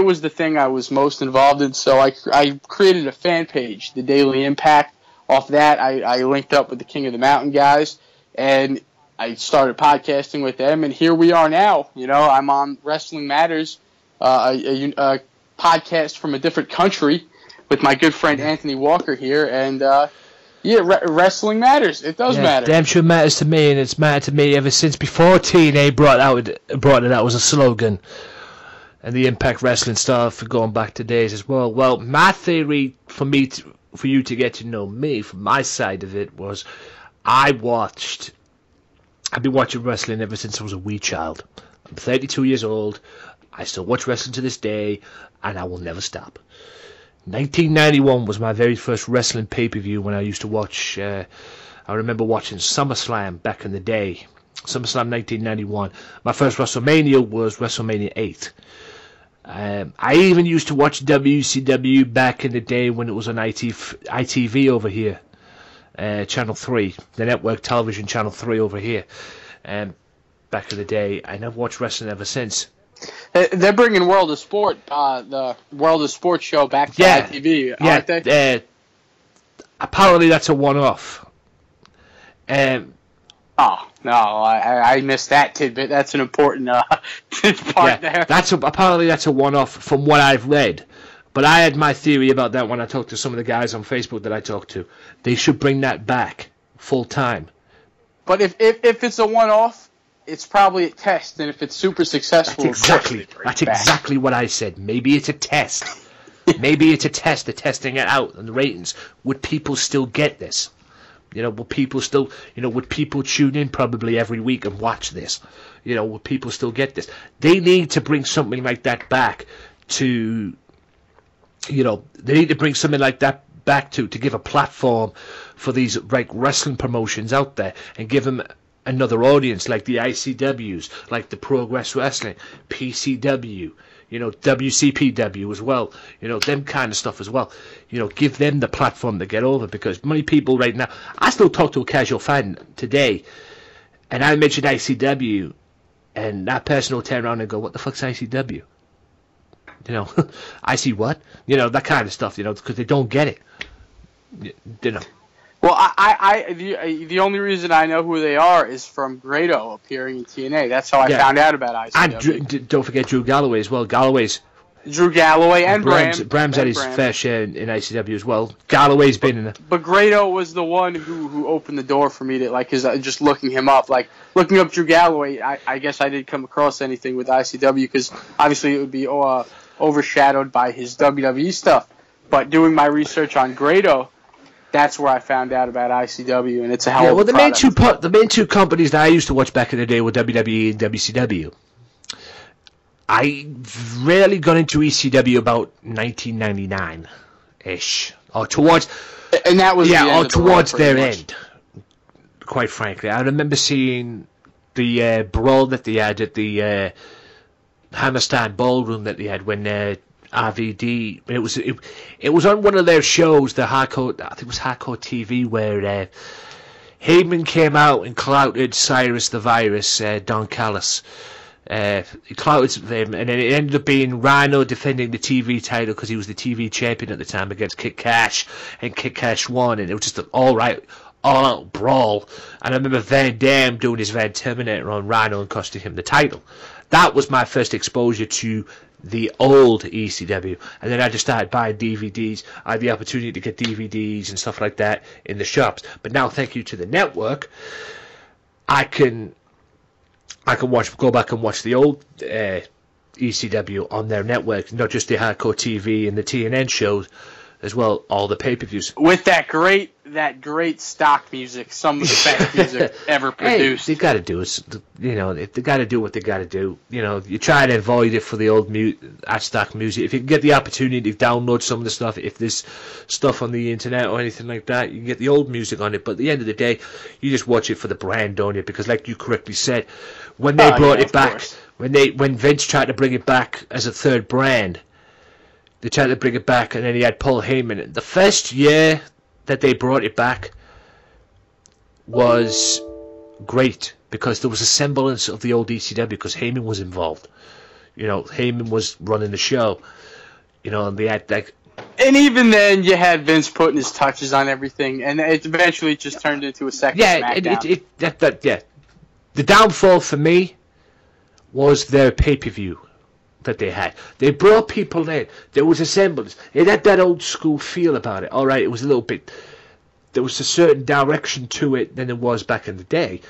was the thing I was most involved in, so I created a fan page, The Daily Impact. Off that, I linked up with the King of the Mountain guys, and I started podcasting with them, and here we are now. I'm on Wrestling Matters, a podcast from a different country with my good friend Anthony Walker here, and Wrestling Matters. It does matter. Damn sure matters to me, and it's mattered to me ever since before TNA brought it out as a slogan. And the Impact Wrestling stuff going back to days as well. Well, my theory for you to get to know me from my side of it was I've been watching wrestling ever since I was a wee child. I'm 32 years old. I still watch wrestling to this day, and I will never stop. 1991 was my very first wrestling pay-per-view when I used to watch. I remember watching SummerSlam back in the day. SummerSlam 1991. My first WrestleMania was WrestleMania 8. I even used to watch WCW back in the day when it was on ITV over here. Channel 3. The network television Channel 3 over here. Back in the day. I never watched wrestling ever since. They're bringing World of Sport, the World of Sport show back to ITV, aren't they? Apparently that's a one-off. Oh, no, I missed that tidbit. That's an important part there. Apparently that's a one-off from what I've read. But I had my theory about that when I talked to some of the guys on Facebook that I talked to. They should bring that back full-time. But if it's a one-off, it's probably a test, and if it's super successful... That's exactly what I said. Maybe it's a test. Maybe it's a test. They're testing it out, and the ratings. Would people still get this? You know, will people still, would people tune in probably every week and watch this? Will people still get this? They need to bring something like that back to, they need to bring something like that back to give a platform for these like wrestling promotions out there and give them another audience, like the ICWs, like the Progress Wrestling, PCW, WCPW as well, them kind of stuff as well. Give them the platform to get over, because many people right now, I still talk to a casual fan today, and I mentioned ICW, and that person will turn around and go, what the fuck's ICW? I see what? That kind of stuff, because they don't get it. Well, the only reason I know who they are is from Grado appearing in TNA. That's how I found out about ICW. And don't forget Drew Galloway as well. Drew Galloway and Bram's had his fair share in ICW as well. Galloway's been in it. But Grado was the one who opened the door for me to, like, cause just looking him up, like, looking up Drew Galloway, I guess I didn't come across anything with ICW, because obviously it would be overshadowed by his WWE stuff. But doing my research on Grado, that's where I found out about ICW, and it's a hell of a product. The main two companies that I used to watch back in the day were WWE and WCW. I rarely got into ECW about 1999-ish, or towards, and that was towards their end. Quite frankly, I remember seeing the brawl that they had at the Hammerstein Ballroom that they had when RVD. It was on one of their shows, the Hardcore. I think it was Hardcore TV, where Heyman came out and clouted Cyrus the Virus, Don Callis. He clouted them, and then it ended up being Rhino defending the TV title because he was the TV champion at the time against Kid Cash, and Kid Cash won, and it was just an all-out brawl. And I remember Van Dam doing his Van Terminator on Rhino and costing him the title. That was my first exposure to the old ECW, and then I just started buying DVDs. I had the opportunity to get DVDs and stuff like that in the shops. But now, thank you to the network, I can go back and watch the old ECW on their network, not just the Hardcore TV and the TNN shows as well, all the pay-per-views. With that great stock music, some of the best music ever produced. Hey, they got to do it. They got to do what they got to do. You try to avoid it for the old stock music. If you can get the opportunity to download some of the stuff, if there's stuff on the internet or anything like that, you can get the old music on it. But at the end of the day, you just watch it for the brand, don't you? Because like you correctly said, when they brought it back, when Vince tried to bring it back as a third brand, they tried to bring it back, and then he had Paul Heyman. The first year that they brought it back was great, because there was a semblance of the old ECW, because Heyman was involved. Heyman was running the show. And they had like. And even then, you had Vince putting his touches on everything, and it eventually just turned into a second SmackDown. The downfall for me was their pay-per-view that they had. They brought people in. There was a semblance. It had that old school feel about it. All right, it was a little bit. There was a certain direction to it than there was back in the day,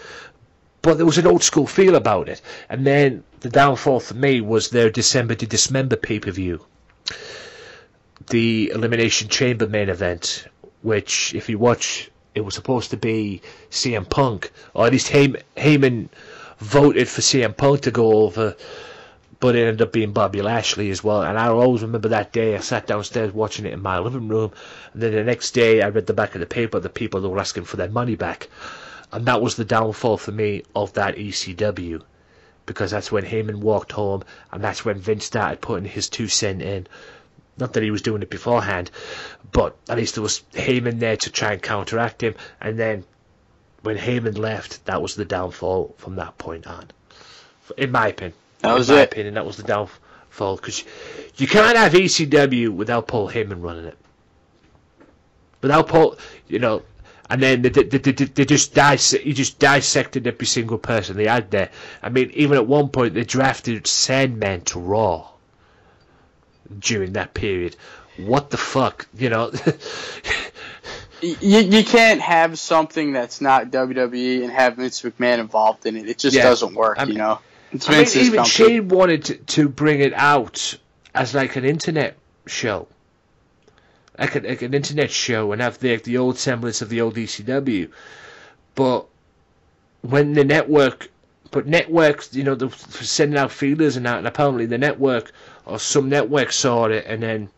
but there was an old school feel about it. And then the downfall for me was their December to Dismember pay-per-view, the Elimination Chamber main event, which, if you watch, it was supposed to be CM Punk, or at least Heyman voted for CM Punk to go over, but it ended up being Bobby Lashley as well. And I always remember that day. I sat downstairs watching it in my living room, and then the next day I read the back of the paper, the people were asking for their money back. And that was the downfall for me of that ECW, because that's when Heyman walked home, and that's when Vince started putting his 2 cents in. Not that he was doing it beforehand, but at least there was Heyman there to try and counteract him. And then when Heyman left, that was the downfall from that point on, in my opinion. That was the downfall, because you can't have ECW without Paul Heyman running it. Without Paul, and then they just dissected every single person they had there. I mean, even at one point they drafted Sandman to Raw during that period. What the fuck, You can't have something that's not WWE and have Vince McMahon involved in it. It just doesn't work, It's Vince's even company. Shane wanted to bring it out as like an internet show. like an internet show and have the old semblance of the old ECW. But when the networks, they're sending out feelers and that, and apparently the network or some network saw it, and then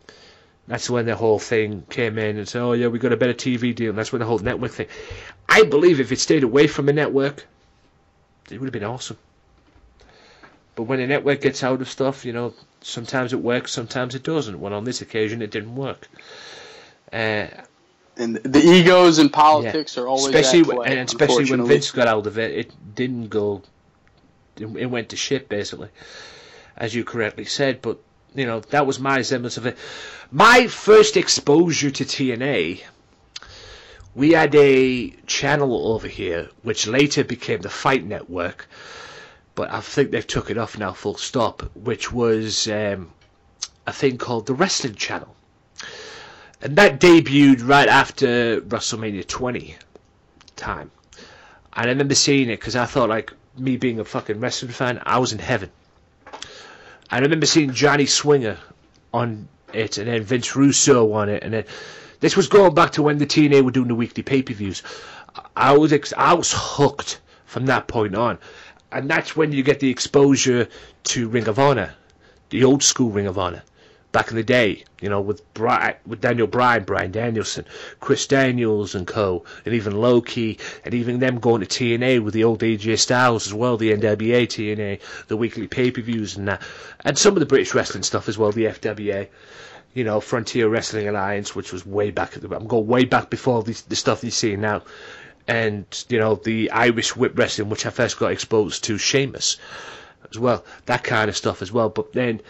that's when the whole thing came in and said, oh yeah, we got a better TV deal, and that's when the whole network thing. I believe if it stayed away from a network, it would have been awesome. But when a network gets out of stuff, sometimes it works, sometimes it doesn't. Well, on this occasion, it didn't work. And the egos and politics are always especially when Vince got out of it, it didn't go. It went to shit, basically, as you correctly said. But that was my semblance of it. My first exposure to TNA, we had a channel over here, which later became the Fight Network, but I think they've took it off now, full stop, which was a thing called the Wrestling Channel. And that debuted right after WrestleMania 20 time. And I remember seeing it because I thought, like, me being a fucking wrestling fan, I was in heaven. I remember seeing Johnny Swinger on it, and then Vince Russo on it, and then this was going back to when the TNA were doing the weekly pay-per-views. I was hooked from that point on, and that's when you get the exposure to Ring of Honor, the old school Ring of Honor, back in the day. With Daniel Bryan, Bryan Danielson, Chris Daniels and co, and even Low-Ki, and even them going to TNA with the old AJ Styles as well, the NWA TNA, the weekly pay-per-views and that, and some of the British wrestling stuff as well, the FWA, Frontier Wrestling Alliance, which was way back. I'm going way back before the stuff you see now, and the Irish Whip Wrestling, which I first got exposed to, Sheamus as well, that kind of stuff as well. But then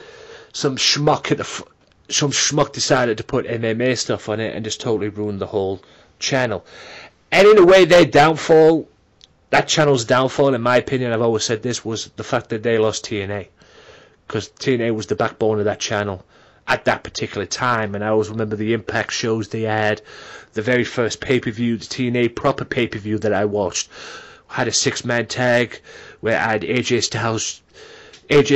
some schmuck decided to put MMA stuff on it and just totally ruined the whole channel. And in a way, that channel's downfall, in my opinion, I've always said this, was the fact that they lost TNA. Because TNA was the backbone of that channel at that particular time. And I always remember the Impact shows they had. The very first pay-per-view, the TNA proper pay-per-view that I watched, had a 6-man tag where I had AJ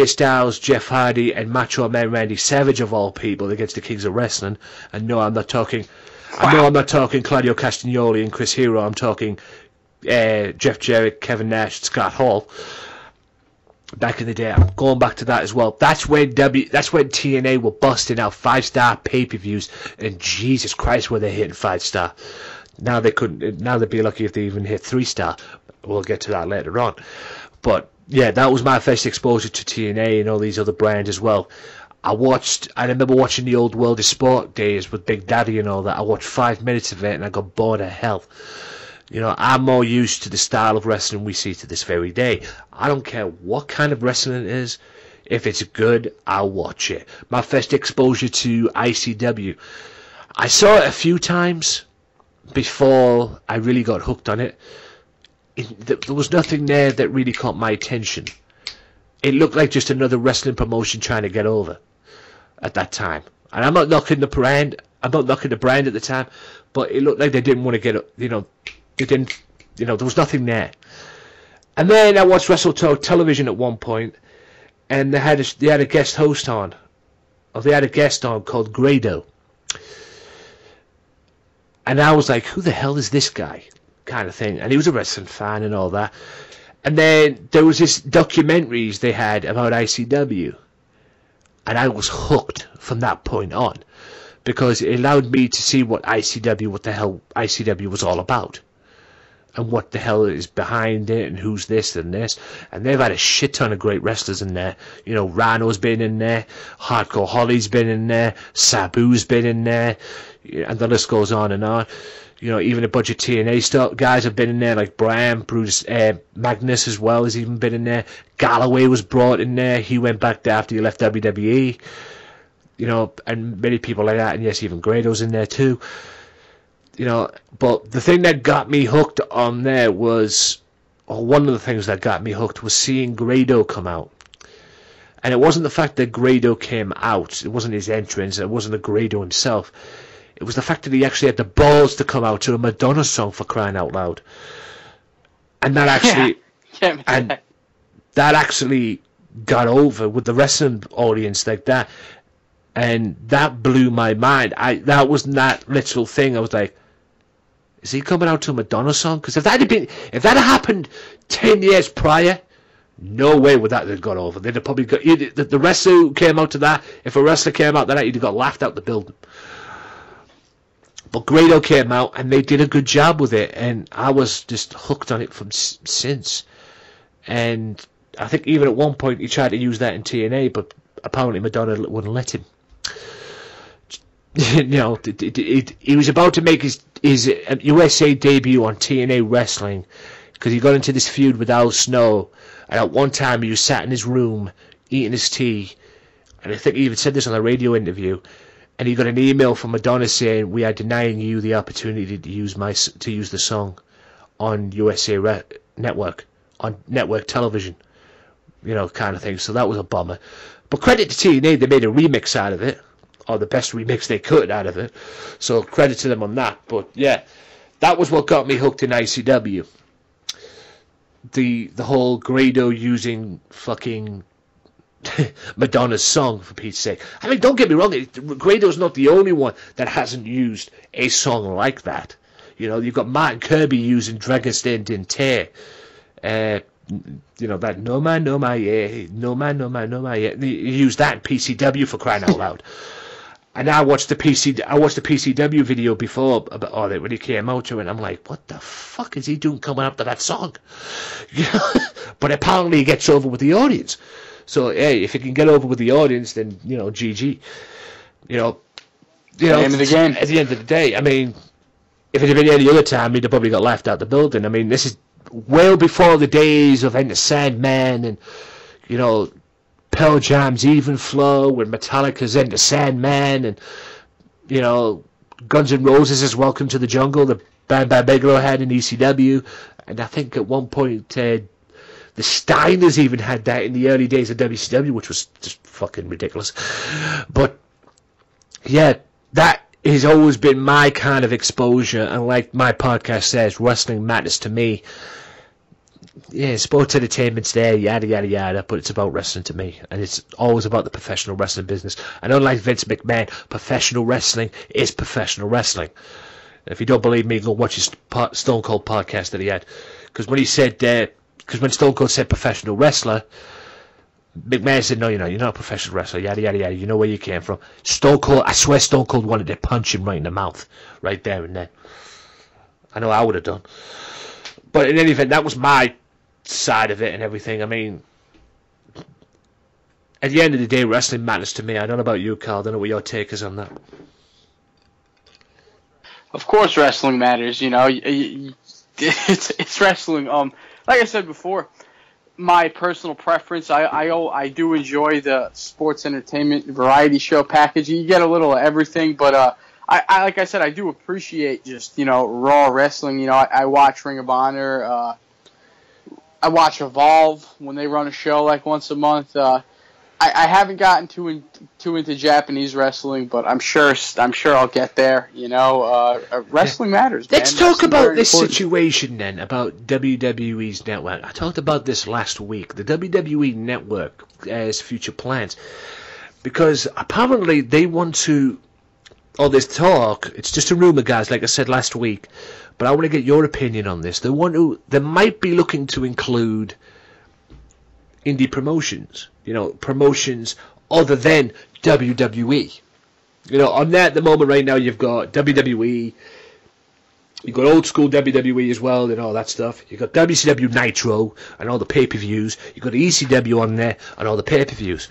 Styles, Jeff Hardy, and Macho Man Randy Savage, of all people, against the Kings of Wrestling. And no, I'm not talking Claudio Castagnoli and Chris Hero. I'm talking Jeff Jarrett, Kevin Nash, and Scott Hall. Back in the day, I'm going back to that as well. That's when TNA were busting out 5-star pay-per-views, and Jesus Christ, were they hitting 5-star. Now they couldn't. Now they'd be lucky if they even hit 3-star. We'll get to that later on. But yeah, that was my first exposure to TNA and all these other brands as well. I remember watching the old World of Sport days with Big Daddy and all that. I watched 5 minutes of it and I got bored of hell. I'm more used to the style of wrestling we see to this very day. I don't care what kind of wrestling it is. If it's good, I'll watch it. My first exposure to ICW, I saw it a few times before I really got hooked on it. There was nothing there that really caught my attention. It looked like just another wrestling promotion trying to get over at that time. And I'm not knocking the brand. I'm not knocking the brand at the time, but it looked like they didn't want to get, they didn't, there was nothing there. And then I watched Wrestle Talk Television at one point, and they had a guest host on, or they had a guest on called Grado. And I was like, who the hell is this guy? Kind of thing. And he was a wrestling fan and all that. And then there was this documentaries they had about ICW. And I was hooked from that point on. Because it allowed me to see what the hell ICW was all about. And what the hell is behind it, and who's this and this. And they've had a shit ton of great wrestlers in there. Rhino's been in there. Hardcore Holly's been in there. Sabu's been in there. And the list goes on and on. Even a bunch of TNA guys have been in there, like Brian, Bruce, Magnus as well has even been in there. Galloway was brought in there. He went back there after he left WWE. And many people like that. And yes, even Grado's in there too. But the thing that got me hooked on there was, or one of the things that got me hooked was seeing Grado come out. And it wasn't the fact that Grado came out. It wasn't his entrance. It wasn't the Grado himself. It was the fact that he actually had the balls to come out to a Madonna song, for crying out loud. And that actually got over with the wrestling audience like that. And that blew my mind. That was that literal thing. I was like, is he coming out to a Madonna song? Because if that had happened 10 years prior, no way would that have gone over. They'd have probably got the wrestler who came out to that. If a wrestler came out to that, he'd have got laughed out the building. But Grado came out and they did a good job with it, and I was just hooked on it from since. And I think even at one point he tried to use that in TNA, but apparently Madonna wouldn't let him. You know, he was about to make his USA debut on TNA Wrestling because he got into this feud with Al Snow, and at one time he was sat in his room eating his tea, and I think he even said this on a radio interview, and he got an email from Madonna saying, "We are denying you the opportunity to use the song on USA Network, on network television," you know, kind of thing. So that was a bummer. But credit to TNA, they made a remix out of it, or the best remix they could out of it. So credit to them on that. But yeah, that was what got me hooked in ICW. The whole Grado using fucking Madonna's song, for Pete's sake. I mean, don't get me wrong, Grado's not the only one that hasn't used a song like that. You know, you've got Martin Kirby using Dragonstein Dinter. You know, that no man, no my, yeah, no man, no my, no my, yeah. He used that in PCW, for crying out loud. And I watched the PCW video before about it when he came out to it, and I'm like, what the fuck is he doing coming up to that song? But apparently he gets over with the audience. So hey, if he can get over with the audience, then you know, GG. You know, Name of the game. At the end of the day, I mean, if it had been any other time, he'd have probably got laughed out the building. I mean, this is well before the days of Enter Sandman and, you know, Pearl Jam's Even Flow and Metallica's Enter Sandman and, you know, Guns N' Roses' Welcome to the Jungle, the Bam Bam Bigelow had in ECW, and I think at one point the Steiners even had that in the early days of WCW, which was just fucking ridiculous. But yeah, that has always been my kind of exposure, and like my podcast says, wrestling matters to me. Yeah, sports entertainment's there, yada yada yada, but it's about wrestling to me, and it's always about the professional wrestling business. And unlike Vince McMahon, professional wrestling is professional wrestling. If you don't believe me, go watch his Stone Cold podcast that he had, because when he said, because when Stone Cold said professional wrestler, McMahon said, no, you're not a professional wrestler, yada yada yada, you know where you came from. Stone Cold, I swear Stone Cold wanted to punch him right in the mouth, right there and then. I know I would have done. But in any event, that was my side of it and everything. I mean, at the end of the day, wrestling matters to me. I don't know about you, Carl. I don't know what your take is on that. Of course, wrestling matters. You know, it's wrestling. Like I said before, my personal preference. I do enjoy the sports entertainment variety show package. You get a little of everything, but I like I said, I do appreciate just, you know, Raw wrestling. You know, I watch Ring of Honor. I watch Evolve when they run a show like once a month. I haven't gotten too into Japanese wrestling, but I'm sure I'll get there. You know, wrestling matters. Let's talk about this situation then, about WWE's network. I talked about this last week. The WWE network has future plans, because apparently they want to. Oh, there's talk. It's just a rumor, guys. Like I said last week, but I want to get your opinion on this. They might be looking to include indie promotions. You know, promotions other than WWE. You know, on that at the moment right now, you've got WWE, you've got old school WWE as well and all that stuff. You've got WCW Nitro and all the pay-per-views. You've got ECW on there and all the pay-per-views.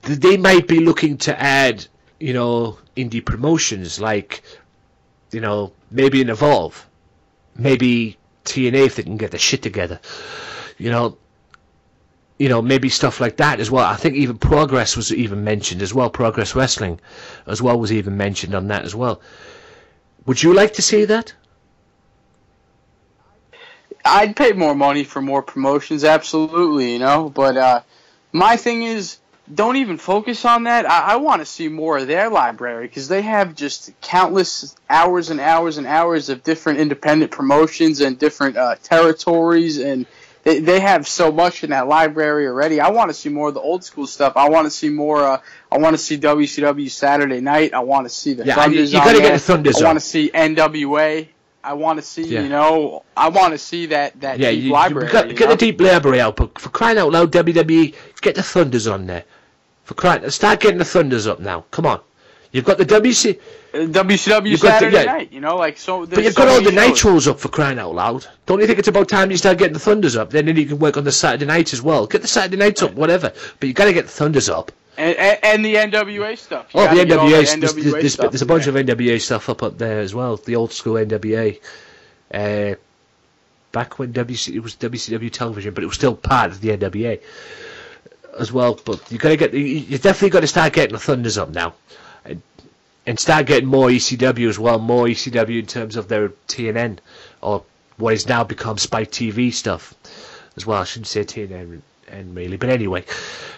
They might be looking to add, you know, indie promotions like, you know, maybe an Evolve, maybe TNA if they can get their shit together. You know, maybe stuff like that as well. I think even Progress was even mentioned as well. Progress Wrestling as well was even mentioned on that as well. Would you like to see that? I'd pay more money for more promotions, absolutely, you know. But my thing is, don't even focus on that. I want to see more of their library, because they have just countless hours and hours and hours of different independent promotions and different territories, and they have so much in that library already. I want to see more of the old school stuff. I want to see more. I want to see WCW Saturday Night. I want to see the Thunders. You got to get the Thunders. I want to see NWA. I want to see, I want to see that deep library. Get the deep library out, but for crying out loud, WWE, get the Thunders on there. Start getting the Thunders up now. Come on. You've got the WCW Saturday Night, But you've got all the Nitros up, for crying out loud. Don't you think it's about time you start getting the Thunders up? Then you can work on the Saturday nights as well. Get the Saturday nights up, whatever. But you got to get the Thunders up. And the NWA stuff. The NWA. There's a bunch of NWA stuff up there as well. The old school NWA. Back when it was WCW television, but it was still part of the NWA as well. But you definitely got to start getting the Thunders up now, and start getting more ECW as well. More ECW in terms of their TNN, or what has now become Spike TV stuff as well. I shouldn't say TNN really, but anyway.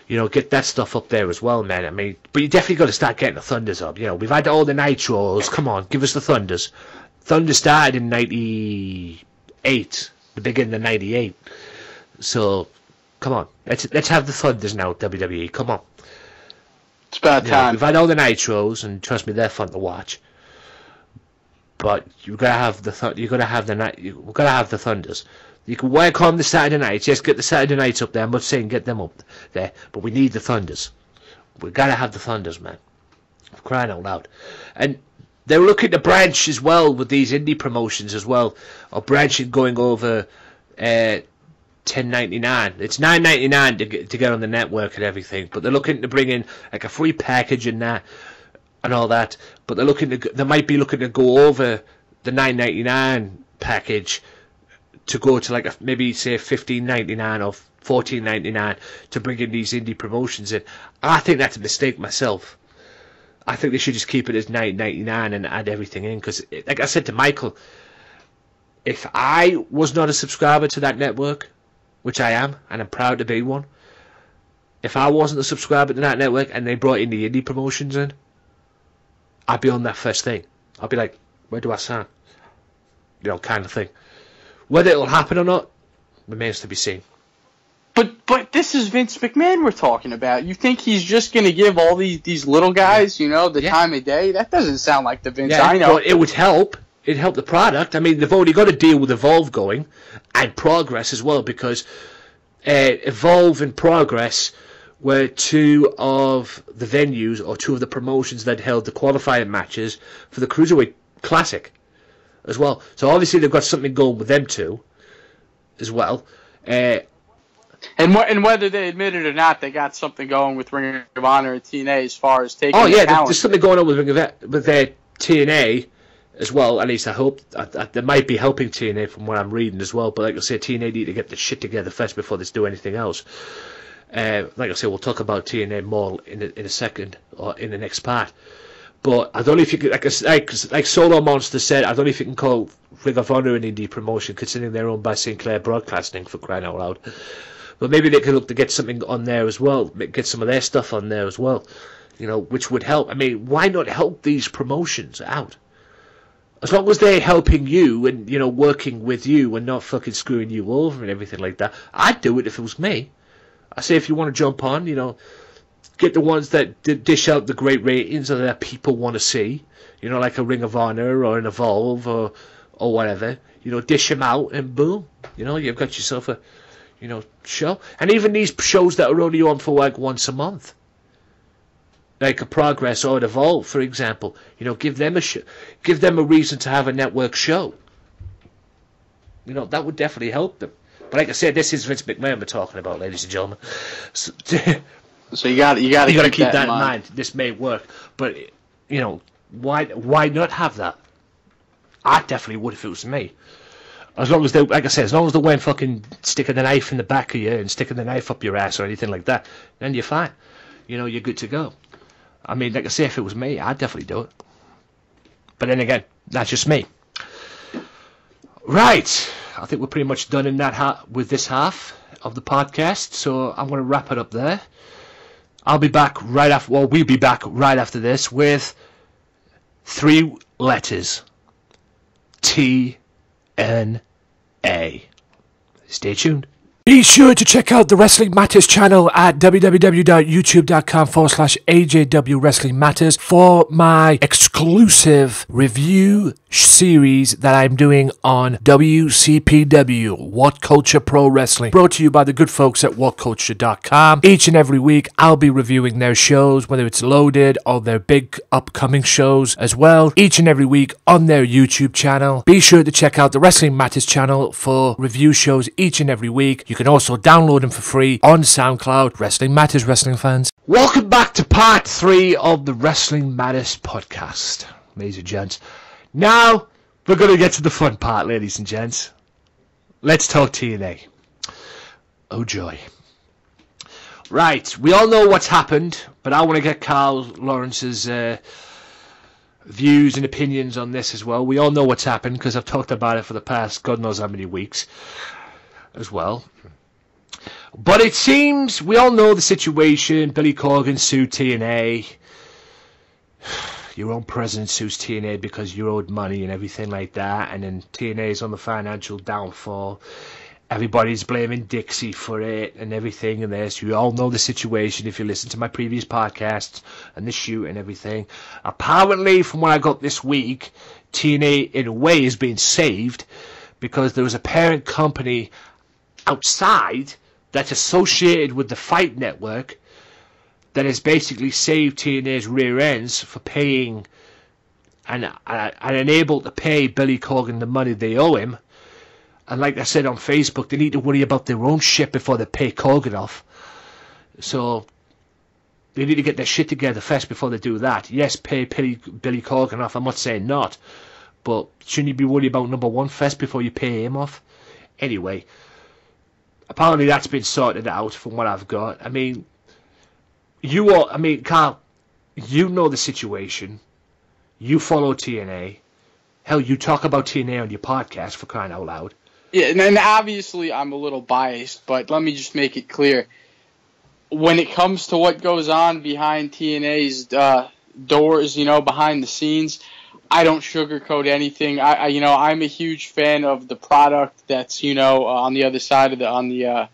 Get that stuff up there as well, man. I mean, but you definitely got to start getting the Thunders up. We've had all the Nitros. Come on, give us the Thunders. Thunder started in 98, the beginning of 98. So, come on, let's have the Thunders now, WWE. Come on. It's about time. We've had all the Nitros, and trust me, they're fun to watch. But we've got to have the Thunders. You can work on the Saturday nights. Yes, get the Saturday nights up there. I'm not saying get them up there, but we need the Thunders. We've got to have the Thunders, man. For crying out loud. And they're looking to branch as well with these indie promotions as well, or branching going over $10.99. It's $9.99 to get on the network and everything, but they're looking to bring in like a free package and that and all that. But they might be looking to go over the $9.99 package to go to maybe say $15.99 or $14.99 to bring in these indie promotions in. I think that's a mistake myself. I think they should just keep it as $9.99 and add everything in, because like I said to Michael, if I was not a subscriber to that network, which I am, and I'm proud to be one, if I wasn't a subscriber to that network and they brought in the indie promotions in, I'd be on that first thing. I'd be like, where do I sign? Kind of thing. Whether it'll happen or not remains to be seen. But this is Vince McMahon we're talking about. You think he's just going to give all these little guys, the time of day? That doesn't sound like the Vince I know. But it would help. It'd help the product. I mean, they've already got to deal with Evolve going, and Progress as well, because Evolve and Progress were two of the venues, or two of the promotions that held the qualifying matches for the Cruiserweight Classic as well. So obviously they've got something going with them two as well. And whether they admit it or not, they got something going with Ring of Honor and TNA as far as taking there's something going on with their TNA as well. At least I hope. They might be helping TNA from what I'm reading as well. But like I say, TNA need to get the shit together first before they do anything else. Like I say, we'll talk about TNA more in a second, or in the next part. But I don't know if you could, like Solo Monster said, I don't know if you can call Ring of Honor an indie promotion, considering they're owned by Sinclair Broadcasting, for crying out loud. But maybe they could look to get something on there as well, get some of their stuff on there as well, which would help. I mean, why not help these promotions out? As long as they're helping you and, working with you and not fucking screwing you over and everything like that, I'd do it if it was me. I say if you want to jump on, get the ones that dish out the great ratings or that people want to see, like a Ring of Honor or an Evolve or whatever, dish them out and boom, you've got yourself a, show. And even these shows that are only on for once a month, like a Progress or an Evolve, for example, give them a reason to have a network show. That would definitely help them. But like I said, this is Vince McMahon we're talking about, ladies and gentlemen. So you got to keep that in mind. This may work, but why not have that? I definitely would if it was me. As long as they, like I said, as long as they weren't fucking sticking the knife in the back of you and sticking the knife up your ass or anything like that, then you're fine. You're good to go. I mean, like I say, if it was me, I'd definitely do it. But then again, that's just me. Right. I think we're pretty much done in that with this half of the podcast, so I'm going to wrap it up there. I'll be back right after. Well, we'll be back right after this with 3 letters: TNA. Stay tuned. Be sure to check out the Wrestling Matters channel at www.youtube.com/AJW Wrestling Matters for my exclusive review series that I'm doing on WCPW, What Culture Pro Wrestling, brought to you by the good folks at WhatCulture.com. Each and every week, I'll be reviewing their shows, whether it's loaded or their big upcoming shows as well, each and every week on their YouTube channel. Be sure to check out the Wrestling Matters channel for review shows each and every week. You can also download them for free on SoundCloud. Wrestling Matters, wrestling fans. Welcome back to part 3 of the Wrestling Matters podcast, ladies and gents. Now, we're going to get to the fun part, ladies and gents. Let's talk TNA. Oh, joy. Right, we all know what's happened, but I want to get Carl Lawrence's views and opinions on this as well. We all know what's happened because I've talked about it for the past God knows how many weeks as well. But it seems we all know the situation. Billy Corgan sued TNA. Your own president sues TNA because you're owed money and everything like that, and then TNA is on the financial downfall. Everybody's blaming Dixie for it and everything and this. You all know the situation if you listen to my previous podcasts and the shoot and everything. Apparently, from what I got this week, TNA in a way is being saved because there was a parent company outside that's associated with the Fight Network that has basically saved TNA's rear ends for paying and unable to pay Billy Corgan the money they owe him. And like I said on Facebook, they need to worry about their own shit before they pay Corgan off. So they need to get their shit together first before they do that. Yes, pay Billy Corgan off. I'm not saying not. But shouldn't you be worried about number one first before you pay him off? Anyway, apparently that's been sorted out from what I've got. I mean, Carl, you know the situation. You follow TNA. Hell, you talk about TNA on your podcast, for crying out loud. Yeah, and obviously I'm a little biased, but let me just make it clear. When it comes to what goes on behind TNA's doors, behind the scenes, I don't sugarcoat anything. I'm a huge fan of the product that's, on the other side of the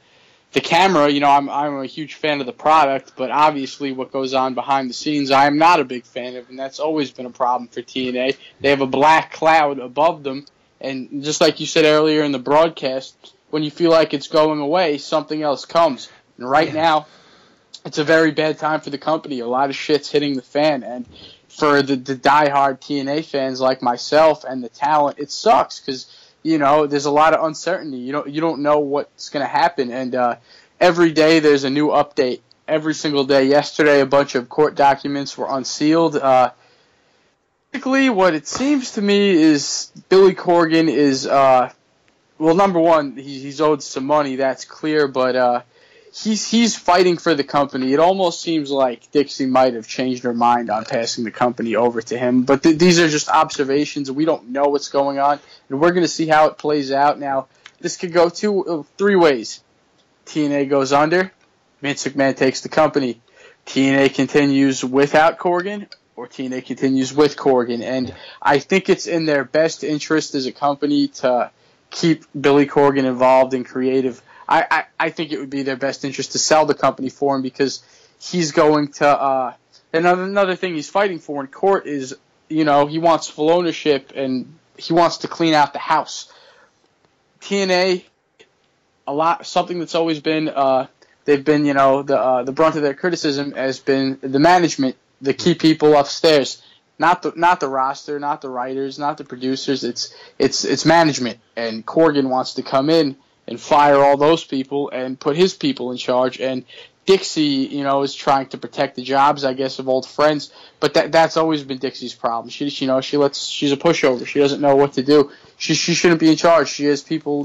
camera. I'm a huge fan of the product, but obviously what goes on behind the scenes, I am not a big fan of, and that's always been a problem for TNA. They have a black cloud above them, and just like you said earlier in the broadcast, when you feel like it's going away, something else comes. And right now, it's a very bad time for the company. A lot of shit's hitting the fan, and for the diehard TNA fans like myself and the talent, it sucks because there's a lot of uncertainty. You don't know what's going to happen, and every day there's a new update. Every single day. Yesterday, a bunch of court documents were unsealed. Basically, what it seems to me is Billy Corgan is, number one, he's owed some money, that's clear, but he's fighting for the company. It almost seems like Dixie might have changed her mind on passing the company over to him, but these are just observations. We don't know what's going on, and we're going to see how it plays out. Now, this could go three ways. TNA goes under, Vince McMahon takes the company. TNA continues without Corgan, or TNA continues with Corgan, and I think it's in their best interest as a company to keep Billy Corgan involved in creative. I think it would be their best interest to sell the company for him because he's going to another thing he's fighting for in court is, he wants full ownership and he wants to clean out the house. TNA, something that's always been, they've been, the brunt of their criticism has been the management, the key people upstairs. Not the roster, not the writers, not the producers. It's management, and Corgan wants to come in and fire all those people and put his people in charge. And Dixie, is trying to protect the jobs, I guess, of old friends. But that's always been Dixie's problem. She's a pushover. She doesn't know what to do. She shouldn't be in charge. She has people,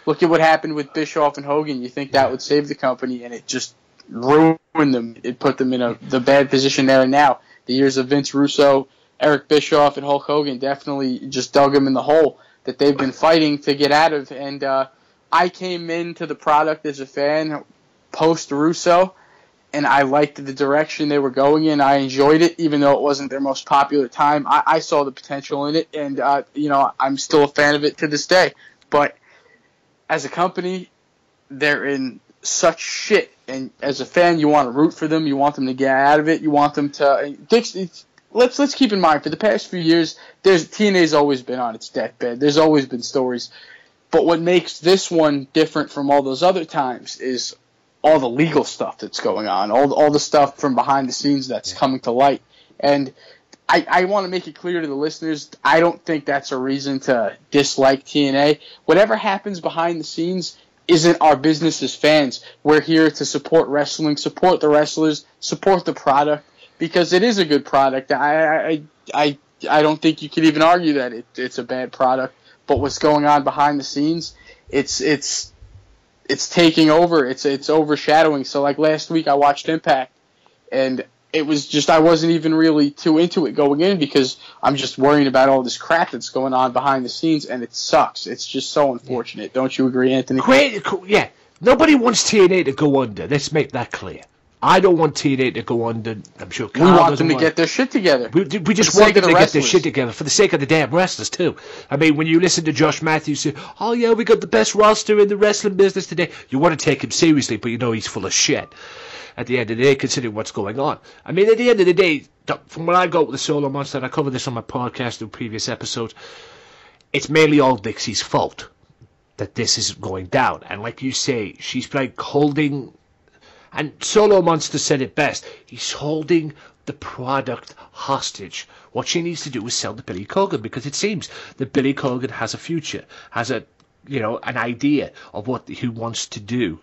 look at what happened with Bischoff and Hogan. You think that would save the company, and it just ruined them. It put them in the bad position there and now. The years of Vince Russo, Eric Bischoff, and Hulk Hogan definitely just dug them in the hole that they've been fighting to get out of. And I came into the product as a fan post-Russo, and I liked the direction they were going in. I enjoyed it, even though it wasn't their most popular time. I saw the potential in it, and I'm still a fan of it to this day. But as a company, they're in such shit, and as a fan, you want to root for them. You want them to get out of it. You want them to. Let's keep in mind, for the past few years, TNA's always been on its deathbed. There's always been stories, but what makes this one different from all those other times is all the legal stuff that's going on, all the stuff from behind the scenes that's coming to light. And I want to make it clear to the listeners, I don't think that's a reason to dislike TNA. Whatever happens behind the scenes isn't our business as fans. We're here to support wrestling, support the wrestlers, support the product, because it is a good product. I don't think you could even argue that it's a bad product. But what's going on behind the scenes, it's taking over. It's overshadowing. So like last week, I watched Impact, and it was just, I wasn't even really too into it going in because I'm just worrying about all this crap that's going on behind the scenes, and it sucks. It's just so unfortunate. Don't you agree, Anthony? Great, yeah. Nobody wants TNA to go under. Let's make that clear. I don't want TNA to go under. I'm sure Carl we want them to get their shit together. We just want them to get their shit together for the sake of the damn wrestlers, too. I mean, when you listen to Josh Matthews say, oh, yeah, we got the best roster in the wrestling business today, you want to take him seriously, but you know he's full of shit. At the end of the day, considering what's going on. I mean, at the end of the day, from when I go with the Solo Monster, and I covered this on my podcast in previous episodes, it's mainly all Dixie's fault that this is going down. And like you say, she's like holding, and Solo Monster said it best, he's holding the product hostage. What she needs to do is sell to Billy Corgan, because it seems that Billy Corgan has a future, has an idea of what he wants to do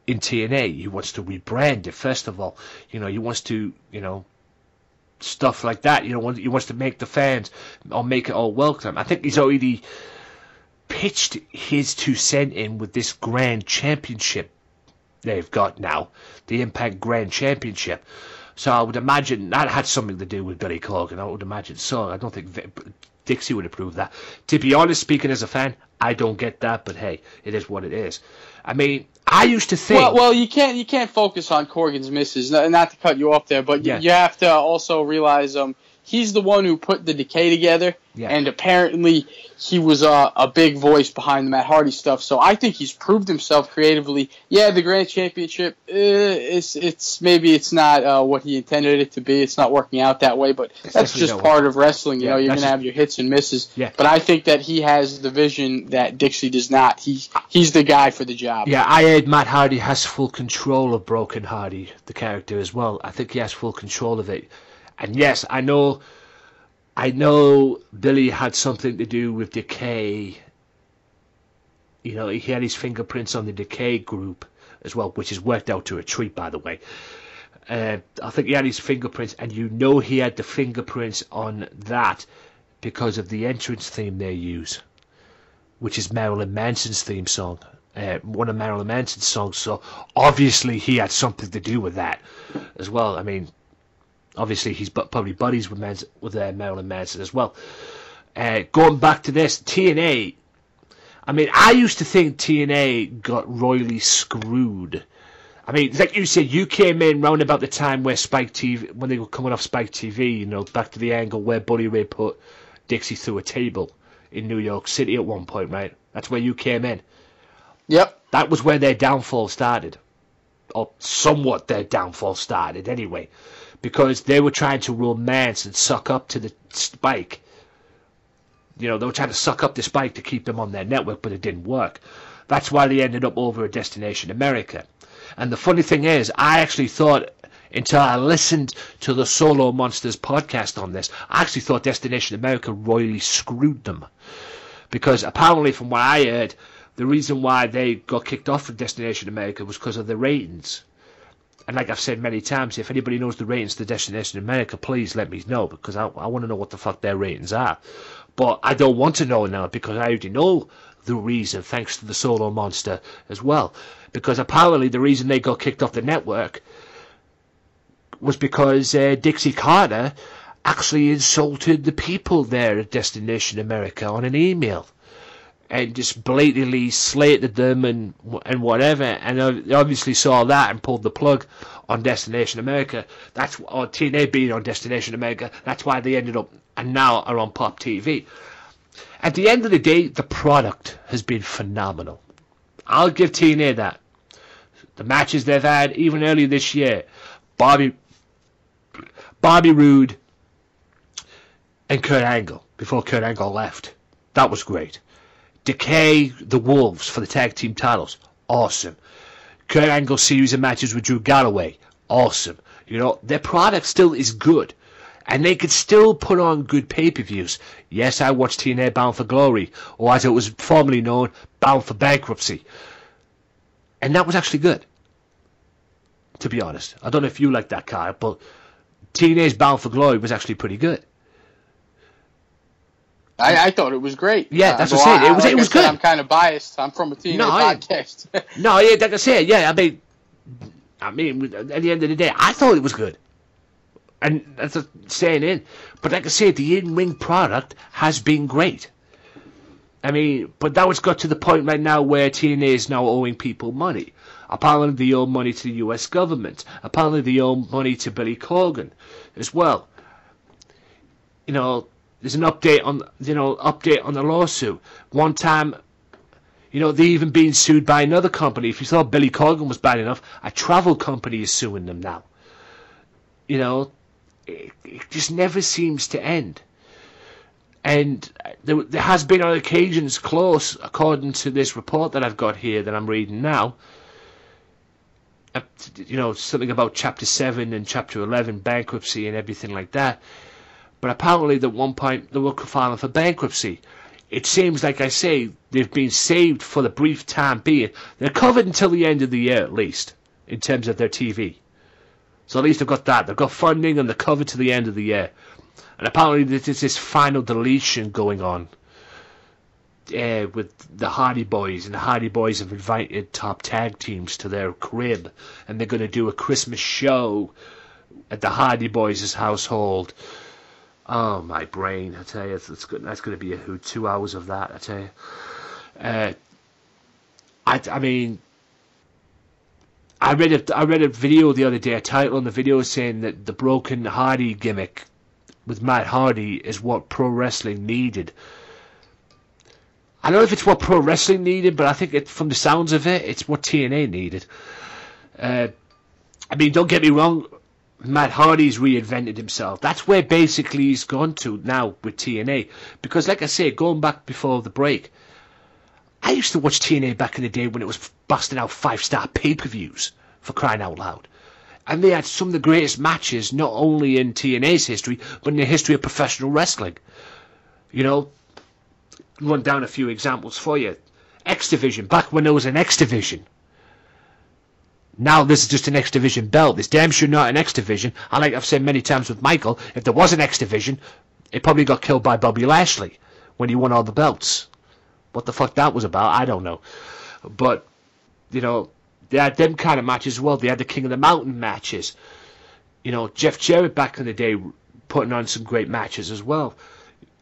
in TNA. He wants to rebrand it, first of all. He wants to, stuff like that. He wants to make the fans, or make it all welcome. I think he's already pitched his 2 cents in with this Grand Championship they've got now, the Impact Grand Championship. So I would imagine that had something to do with Billy Corgan. I would imagine so. I don't think Dixie would approve that. To be honest, speaking as a fan, I don't get that, but hey, it is what it is. I mean, I used to think... Well, you can't focus on Corgan's misses, not to cut you off there, but you have to also realize he's the one who put the Decay together, and apparently he was a big voice behind the Matt Hardy stuff, so I think he's proved himself creatively. Yeah, the Grand Championship, it's not what he intended it to be. It's not working out that way, but that's just part of wrestling. You're going to have your hits and misses. Yeah. But I think that he has the vision that Dixie does not. He's the guy for the job. Yeah, I heard Matt Hardy has full control of Broken Hardy, the character as well. I think he has full control of it. And yes, I know Billy had something to do with Decay. He had his fingerprints on the Decay group as well, which has worked out to a treat, by the way. I think he had his fingerprints, and he had the fingerprints on that because of the entrance theme they use, which is Marilyn Manson's theme song, one of Marilyn Manson's songs. So obviously he had something to do with that as well. I mean, obviously he's probably buddies with Marilyn Manson as well. Going back to this, TNA, I mean, I used to think TNA got royally screwed. I mean, like you said, you came in round about the time where Spike TV, when they were coming off Spike TV, back to the angle where Bully Ray put Dixie through a table in New York City at one point, right? That's where you came in. Yep. That was where their downfall started. Or somewhat their downfall started, anyway. Because they were trying to romance and suck up to the Spike. They were trying to suck up the Spike to keep them on their network, but it didn't work. That's why they ended up over at Destination America. And the funny thing is, I actually thought, until I listened to the Solo Monsters podcast on this, I actually thought Destination America royally screwed them. Because apparently, from what I heard, the reason why they got kicked off from Destination America was because of the ratings. And like I've said many times, if anybody knows the ratings to Destination America, please let me know, because I want to know what the fuck their ratings are. But I don't want to know now, because I already know the reason, thanks to the Solo Monster as well. Because apparently the reason they got kicked off the network was because Dixie Carter actually insulted the people there at Destination America on an email. And just blatantly slated them and whatever, and they obviously saw that and pulled the plug on Destination America. Or TNA being on Destination America. That's why they ended up and now are on Pop TV. At the end of the day, the product has been phenomenal. I'll give TNA that. The matches they've had, even earlier this year, Bobby Roode and Kurt Angle, before Kurt Angle left. That was great. Decay the Wolves for the tag team titles. Awesome. Kurt Angle's series of matches with Drew Galloway. Awesome. You know, their product still is good. And they could still put on good pay-per-views. Yes, I watched TNA Bound for Glory, or as it was formerly known, Bound for Bankruptcy. And that was actually good, to be honest. I don't know if you like that, Kyle, but TNA's Bound for Glory was actually pretty good. I thought it was great. Yeah, that's what I'm saying. It was good. I'm kind of biased. I'm from a TNA podcast. No, yeah, like I said, yeah. I mean, at the end of the day, I thought it was good. And that's a saying in. But like I said, the in-ring product has been great. I mean, but now it's got to the point right now where TNA is now owing people money. Apparently they owe money to the US government. Apparently they owe money to Billy Corgan as well. You know, there's an update on the lawsuit. One time, you know, they even being sued by another company. If you thought Billy Corgan was bad enough, a travel company is suing them now. You know, it just never seems to end. And there has been on occasions close, according to this report that I've got here that I'm reading now, you know, something about Chapter 7 and Chapter 11 bankruptcy and everything like that. But apparently at one point they were filing for bankruptcy. It seems, like I say, they've been saved for the brief time being. They're covered until the end of the year at least, in terms of their TV. So at least they've got that. They've got funding and they're covered to the end of the year. And apparently there's this final deletion going on with the Hardy Boys. And the Hardy Boys have invited top tag teams to their crib. And they're going to do a Christmas show at the Hardy Boys' household. Oh, my brain, I tell you. That's going to be a hoot. 2 hours of that, I tell you. I mean, I read a video the other day, a title on the video saying that the Broken Hardy gimmick with Matt Hardy is what pro wrestling needed. I don't know if it's what pro wrestling needed, but I think from the sounds of it, it's what TNA needed. I mean, don't get me wrong, Matt Hardy's reinvented himself. That's where basically he's gone to now with TNA. Because like I say, going back before the break, I used to watch TNA back in the day when it was busting out 5-star pay-per-views, for crying out loud. And they had some of the greatest matches, not only in TNA's history, but in the history of professional wrestling. You know, run down a few examples for you. X Division, back when there was an X Division. Now this is just an X Division belt. It's damn sure not an X Division. And like I've said many times with Michael, if there was an X Division, it probably got killed by Bobby Lashley when he won all the belts. What the fuck that was about, I don't know. But, you know, they had them kind of matches as well. They had the King of the Mountain matches. You know, Jeff Jarrett back in the day putting on some great matches as well.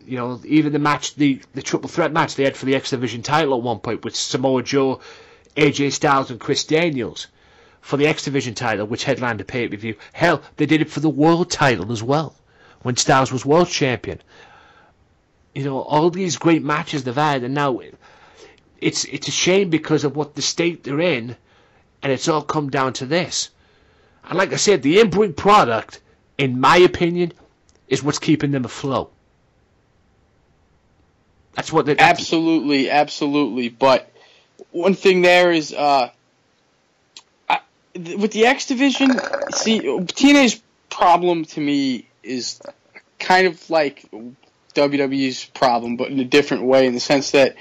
You know, even the match, the triple threat match they had for the X Division title at one point with Samoa Joe, AJ Styles and Chris Daniels for the X Division title, which headlined the pay-per-view. Hell, they did it for the world title as well, when Styles was world champion. You know, all these great matches they've had, and now it's a shame because of what the state they're in, and it's all come down to this. And like I said, the in-ring product, in my opinion, is what's keeping them afloat. That's what they absolutely. But one thing there is with the X Division, see, TNA's problem to me is kind of like WWE's problem, but in a different way, in the sense that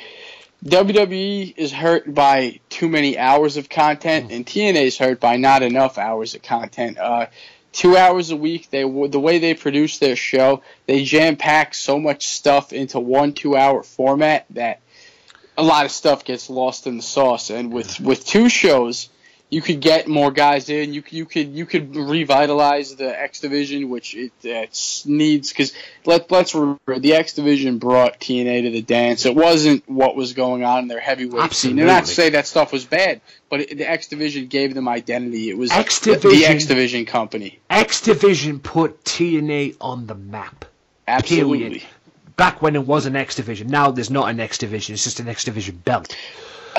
WWE is hurt by too many hours of content, and TNA is hurt by not enough hours of content. 2 hours a week, the way they produce their show, they jam-pack so much stuff into 1 2-hour format that a lot of stuff gets lost in the sauce. And with 2 shows, you could get more guys in. You could revitalize the X Division, which it needs, because let's remember, the X Division brought TNA to the dance. It wasn't what was going on in their heavyweight scene. And not to say that stuff was bad, but the X Division gave them identity. It was the X Division company. X Division put TNA on the map. Absolutely. Period. Back when it was an X Division. Now there's not an X Division. It's just an X Division belt.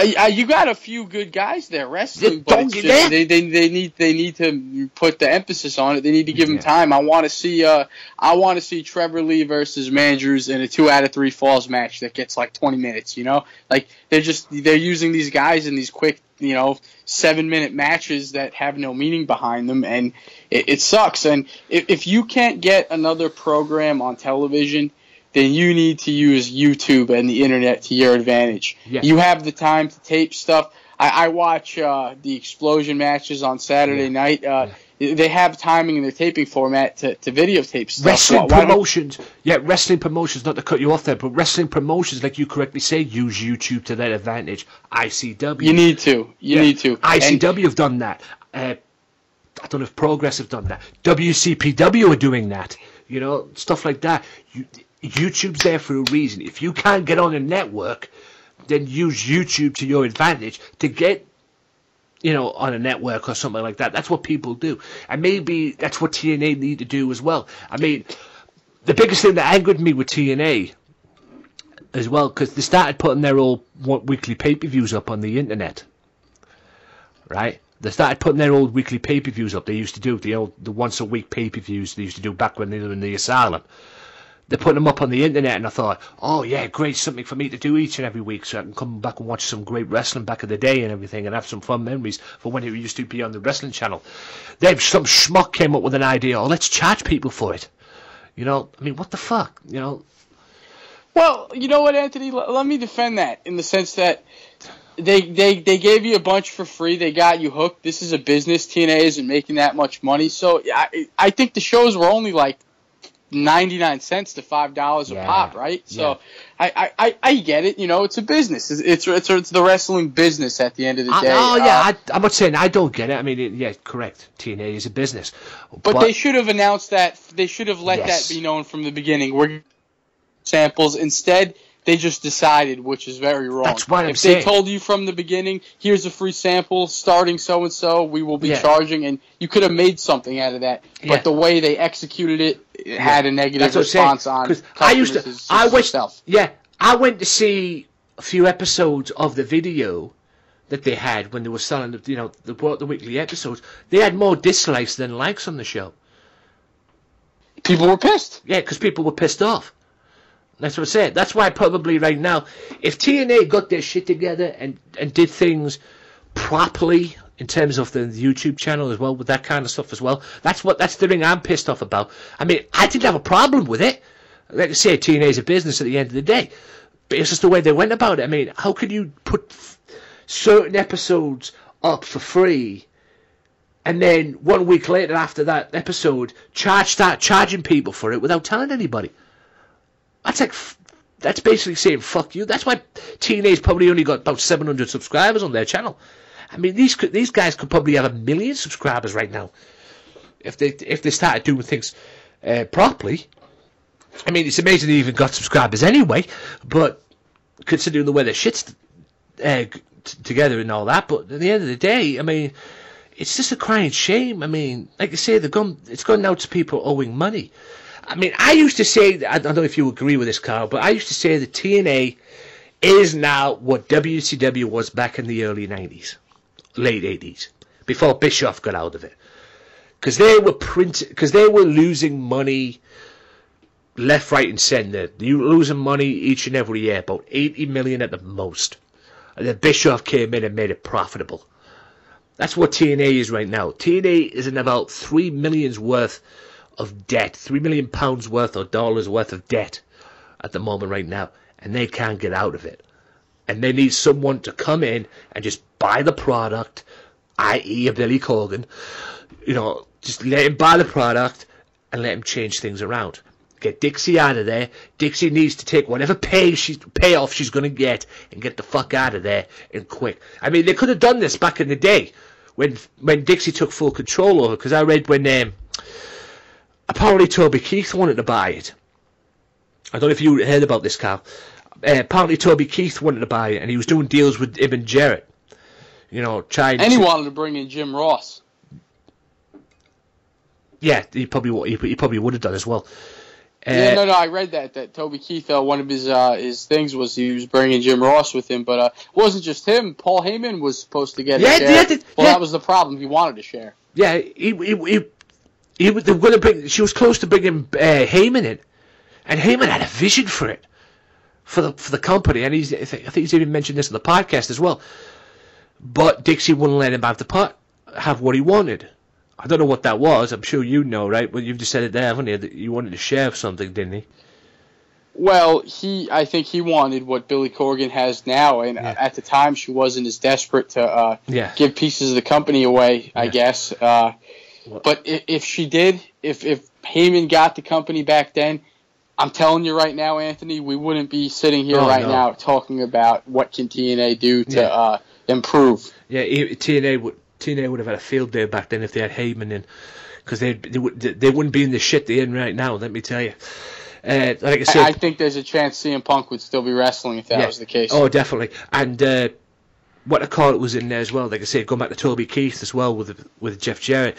You got a few good guys there wrestling, Yeah, but don't it's get just, that. they need to put the emphasis on it. They need to give him time. I want to see Trevor Lee versus Mandrews in a 2 out of 3 falls match that gets like 20 minutes. You know, like they're using these guys in these quick 7-minute matches that have no meaning behind them, and it sucks. And if you can't get another program on television, then you need to use YouTube and the internet to your advantage. Yeah. You have the time to tape stuff. I watch the Explosion matches on Saturday night. They have timing in their taping format to videotape stuff. Wrestling promotions, wrestling promotions, not to cut you off there, but wrestling promotions, like you correctly say, use YouTube to their advantage. ICW. You need to. You need to. ICW have done that. I don't know if Progress have done that. WCPW are doing that. Stuff like that. YouTube's there for a reason. If you can't get on a network, then use YouTube to your advantage to get, on a network or something like that. That's what people do. And maybe that's what TNA need to do as well. I mean, the biggest thing that angered me with TNA as well, because they started putting their old weekly pay-per-views up on the internet. Right? They started putting their old weekly pay-per-views up. They used to do the once-a-week pay-per-views they used to do back when they were in the asylum. They put them up on the internet, and I thought, oh yeah, great, something for me to do each and every week, so I can come back and watch some great wrestling back in the day and everything, and have some fun memories for when it used to be on the wrestling channel. Then some schmuck came up with an idea, let's charge people for it. I mean, what the fuck, Well, you know what, Anthony? Let me defend that in the sense that they gave you a bunch for free. They got you hooked. This is a business. TNA isn't making that much money, so I think the shows were only like 99 cents to $5 a pop, right? So I get it. It's a business. It's the wrestling business at the end of the day. I'm not saying I don't get it. I mean, correct. TNA is a business, but they should have announced that. They should have let that be known from the beginning. We're samples. Instead, they just decided, which is very wrong. That's what I'm saying. If saying. they told you from the beginning, here's a free sample starting so-and-so, we will be charging, and you could have made something out of that. Yeah. But the way they executed it had a negative response on customers. I went to see a few episodes of the video that they had when they were selling, they brought the weekly episodes. They had more dislikes than likes on the show. People were pissed. Yeah, because people were pissed off. That's what I said. That's why probably right now, if TNA got their shit together and did things properly in terms of the YouTube channel as well, with that kind of stuff as well, that's the thing I'm pissed off about. I mean, I didn't have a problem with it. Like I say, TNA is a business at the end of the day. But it's just the way they went about it. I mean, how could you put certain episodes up for free and then 1 week later after that episode start charging people for it without telling anybody? That's basically saying fuck you. That's why TNA's probably only got about 700 subscribers on their channel. I mean, these guys could probably have 1 million subscribers right now if they started doing things properly. I mean, it's amazing they even got subscribers anyway, but considering the way their shit's together and all that. But at the end of the day, I mean, it's just a crying shame. I mean, like I say, it's gone out to people owing money. I mean, I used to say, I don't know if you agree with this, Carl, but I used to say that TNA is now what WCW was back in the early 90s, late 80s, before Bischoff got out of it. Because they were losing money left, right, and centre. They were losing money each and every year, about 80 million at the most. And then Bischoff came in and made it profitable. That's what TNA is right now. TNA is in about $3 million worth of debt, £3 million worth or dollars worth of debt at the moment right now, and they can't get out of it. And they need someone to come in and just buy the product, i.e. a Billy Corgan, just let him buy the product and let him change things around. Get Dixie out of there. Dixie needs to take whatever payoff she's going to get and get the fuck out of there and quick. I mean, they could have done this back in the day when Dixie took full control over, because I read when apparently Toby Keith wanted to buy it. I don't know if you heard about this, Carl. Apparently Toby Keith wanted to buy it, and he was doing deals with him and Jarrett. And he wanted to bring in Jim Ross. Yeah, he probably would have done as well. No, I read that Toby Keith, one of his things was he was bringing Jim Ross with him, but it wasn't just him. Paul Heyman was supposed to get a share. That was the problem. He wanted to share. Yeah, they were going to bring. She was close to bringing Heyman in, and Heyman had a vision for it, for the company, and I think he's even mentioned this in the podcast as well. But Dixie wouldn't let him have what he wanted. I don't know what that was. I'm sure you know, right? Well, you've just said it there, haven't you? That you wanted to share something, didn't he? Well, I think he wanted what Billy Corgan has now, and at the time she wasn't as desperate to give pieces of the company away, I guess. But if she did, if Heyman got the company back then, I'm telling you right now, Anthony, we wouldn't be sitting here now talking about what can TNA do to improve. Yeah, TNA would have had a field day back then if they had Heyman in, because they wouldn't be in the shit they're in right now. Let me tell you. Like I said, I think there's a chance CM Punk would still be wrestling if that was the case. Oh, definitely. And what I call it was in there as well. Like I said, going back to Toby Keith as well with Jeff Jarrett.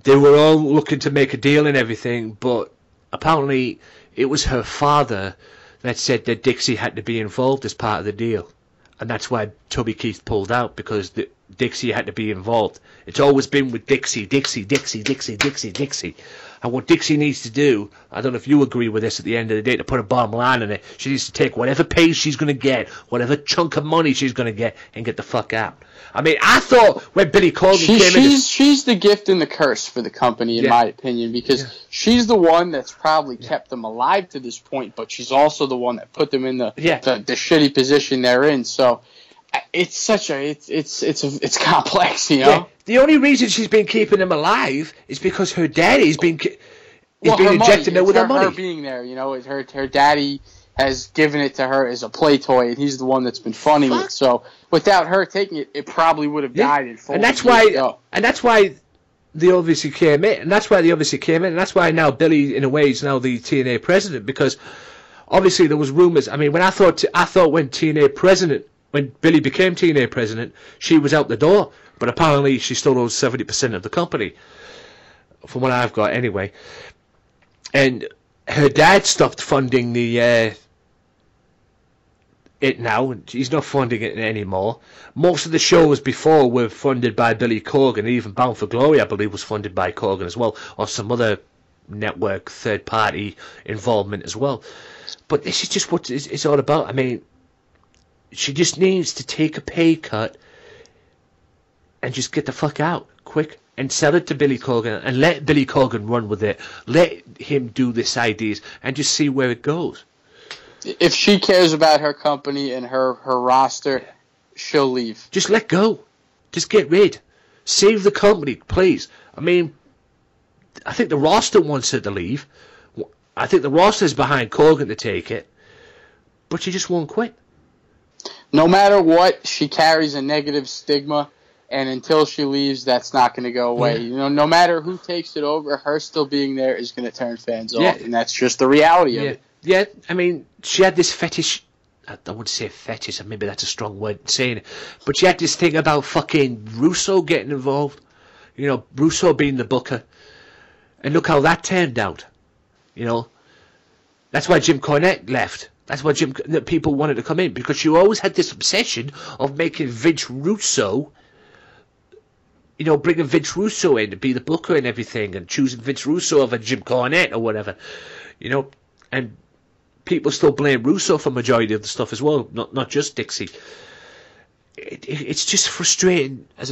They were all looking to make a deal and everything, but apparently it was her father that said that Dixie had to be involved as part of the deal. And that's why Toby Keith pulled out, because Dixie had to be involved. It's always been with Dixie. And what Dixie needs to do, I don't know if you agree with this at the end of the day, to put a bottom line on it, she needs to take whatever pay she's going to get, whatever chunk of money she's going to get, and get the fuck out. I mean, I thought when Billy Corgan came in... She's the gift and the curse for the company, in my opinion, because she's the one that's probably kept them alive to this point, but she's also the one that put them in the shitty position they're in, so... It's such it's complex, you know. Yeah. The only reason she's been keeping him alive is because her daddy's been injecting her with her money. Her being there, you know, her daddy has given it to her as a play toy, and he's the one that's been funding it. So without her taking it, it probably would have died in full. And that's why they obviously came in, and that's why now Billy, in a way, is now the TNA president, because obviously there was rumors. I mean, when I thought when Billy became TNA president, she was out the door. But apparently she still owns 70% of the company, from what I've got anyway. And her dad stopped funding it now. He's not funding it anymore. Most of the shows before were funded by Billy Corgan. Even Bound for Glory, I believe, was funded by Corgan as well, or some other network third-party involvement as well. But this is just what it's all about. I mean, she just needs to take a pay cut and just get the fuck out quick and sell it to Billy Corgan and let Billy Corgan run with it. Let him do this ideas and just see where it goes. If she cares about her company and her roster, she'll leave. Just let go. Just get rid. Save the company, please. I mean, I think the roster wants her to leave. I think the roster's behind Corgan to take it. But she just won't quit. No matter what, she carries a negative stigma, and until she leaves, that's not going to go away. You know, no matter who takes it over, her still being there is going to turn fans off, and that's just the reality of it. Yeah, I mean, she had this fetish. I wouldn't say fetish, maybe that's a strong word saying it, but she had this thing about fucking Russo getting involved. You know, Russo being the booker, and look how that turned out. You know, that's why Jim Cornette left. That's why people wanted to come in, because she always had this obsession of making Vince Russo, you know, bringing Vince Russo in to be the booker and everything, and choosing Vince Russo over Jim Cornette or whatever, you know. And people still blame Russo for majority of the stuff as well, not just Dixie. It's just frustrating as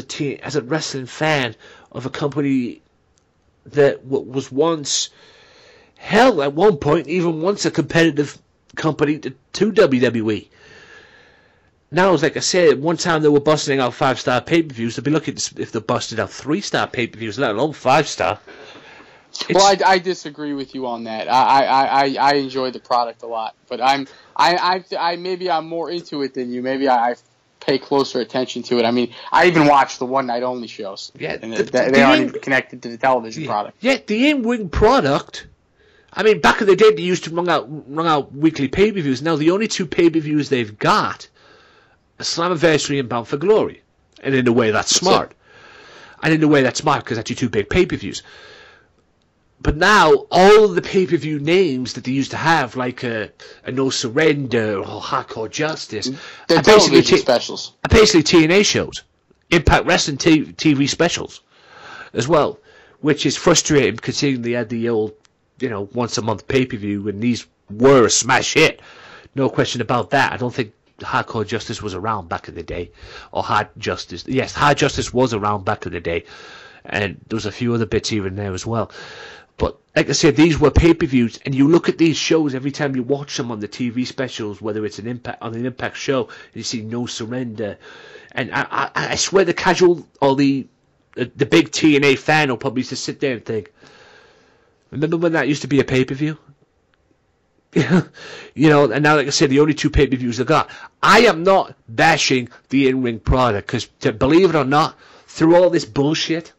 a wrestling fan of a company that was once, hell, at one point, even once a competitive company to WWE. Now, like I said, one time they were busting out 5-star pay-per-views. They'd be looking if they busted out 3-star pay-per-views, let alone 5-star. Well, I disagree with you on that. I enjoy the product a lot, but maybe I'm more into it than you. Maybe I pay closer attention to it. I mean, I even watch the one-night only shows. Yeah, and they aren't even connected to the television product. Yeah, the in-ring product. I mean, back in the day, they used to run out weekly pay-per-views. Now, the only two pay-per-views they've got are Slammiversary and Bound for Glory. And in a way, that's smart. And in a way, that's smart, because that's your two big pay-per-views. But now, all the pay-per-view names that they used to have, like a No Surrender or Hardcore Justice, They're television specials. Are basically TNA shows. Impact Wrestling TV specials as well, which is frustrating considering they had the old, once-a-month pay-per-view, and these were a smash hit. No question about that. I don't think Hardcore Justice was around back in the day. Or Hard Justice. Yes, Hard Justice was around back in the day. And there was a few other bits even there as well. But like I said, these were pay-per-views, and you look at these shows every time you watch them on the TV specials, whether it's an Impact show, and you see No Surrender, and I swear the casual or the big TNA fan will probably just sit there and think, remember when that used to be a pay-per-view? And now, like I said, the only two pay-per-views I got. I am not bashing the in-ring product, because believe it or not, through all this bullshit,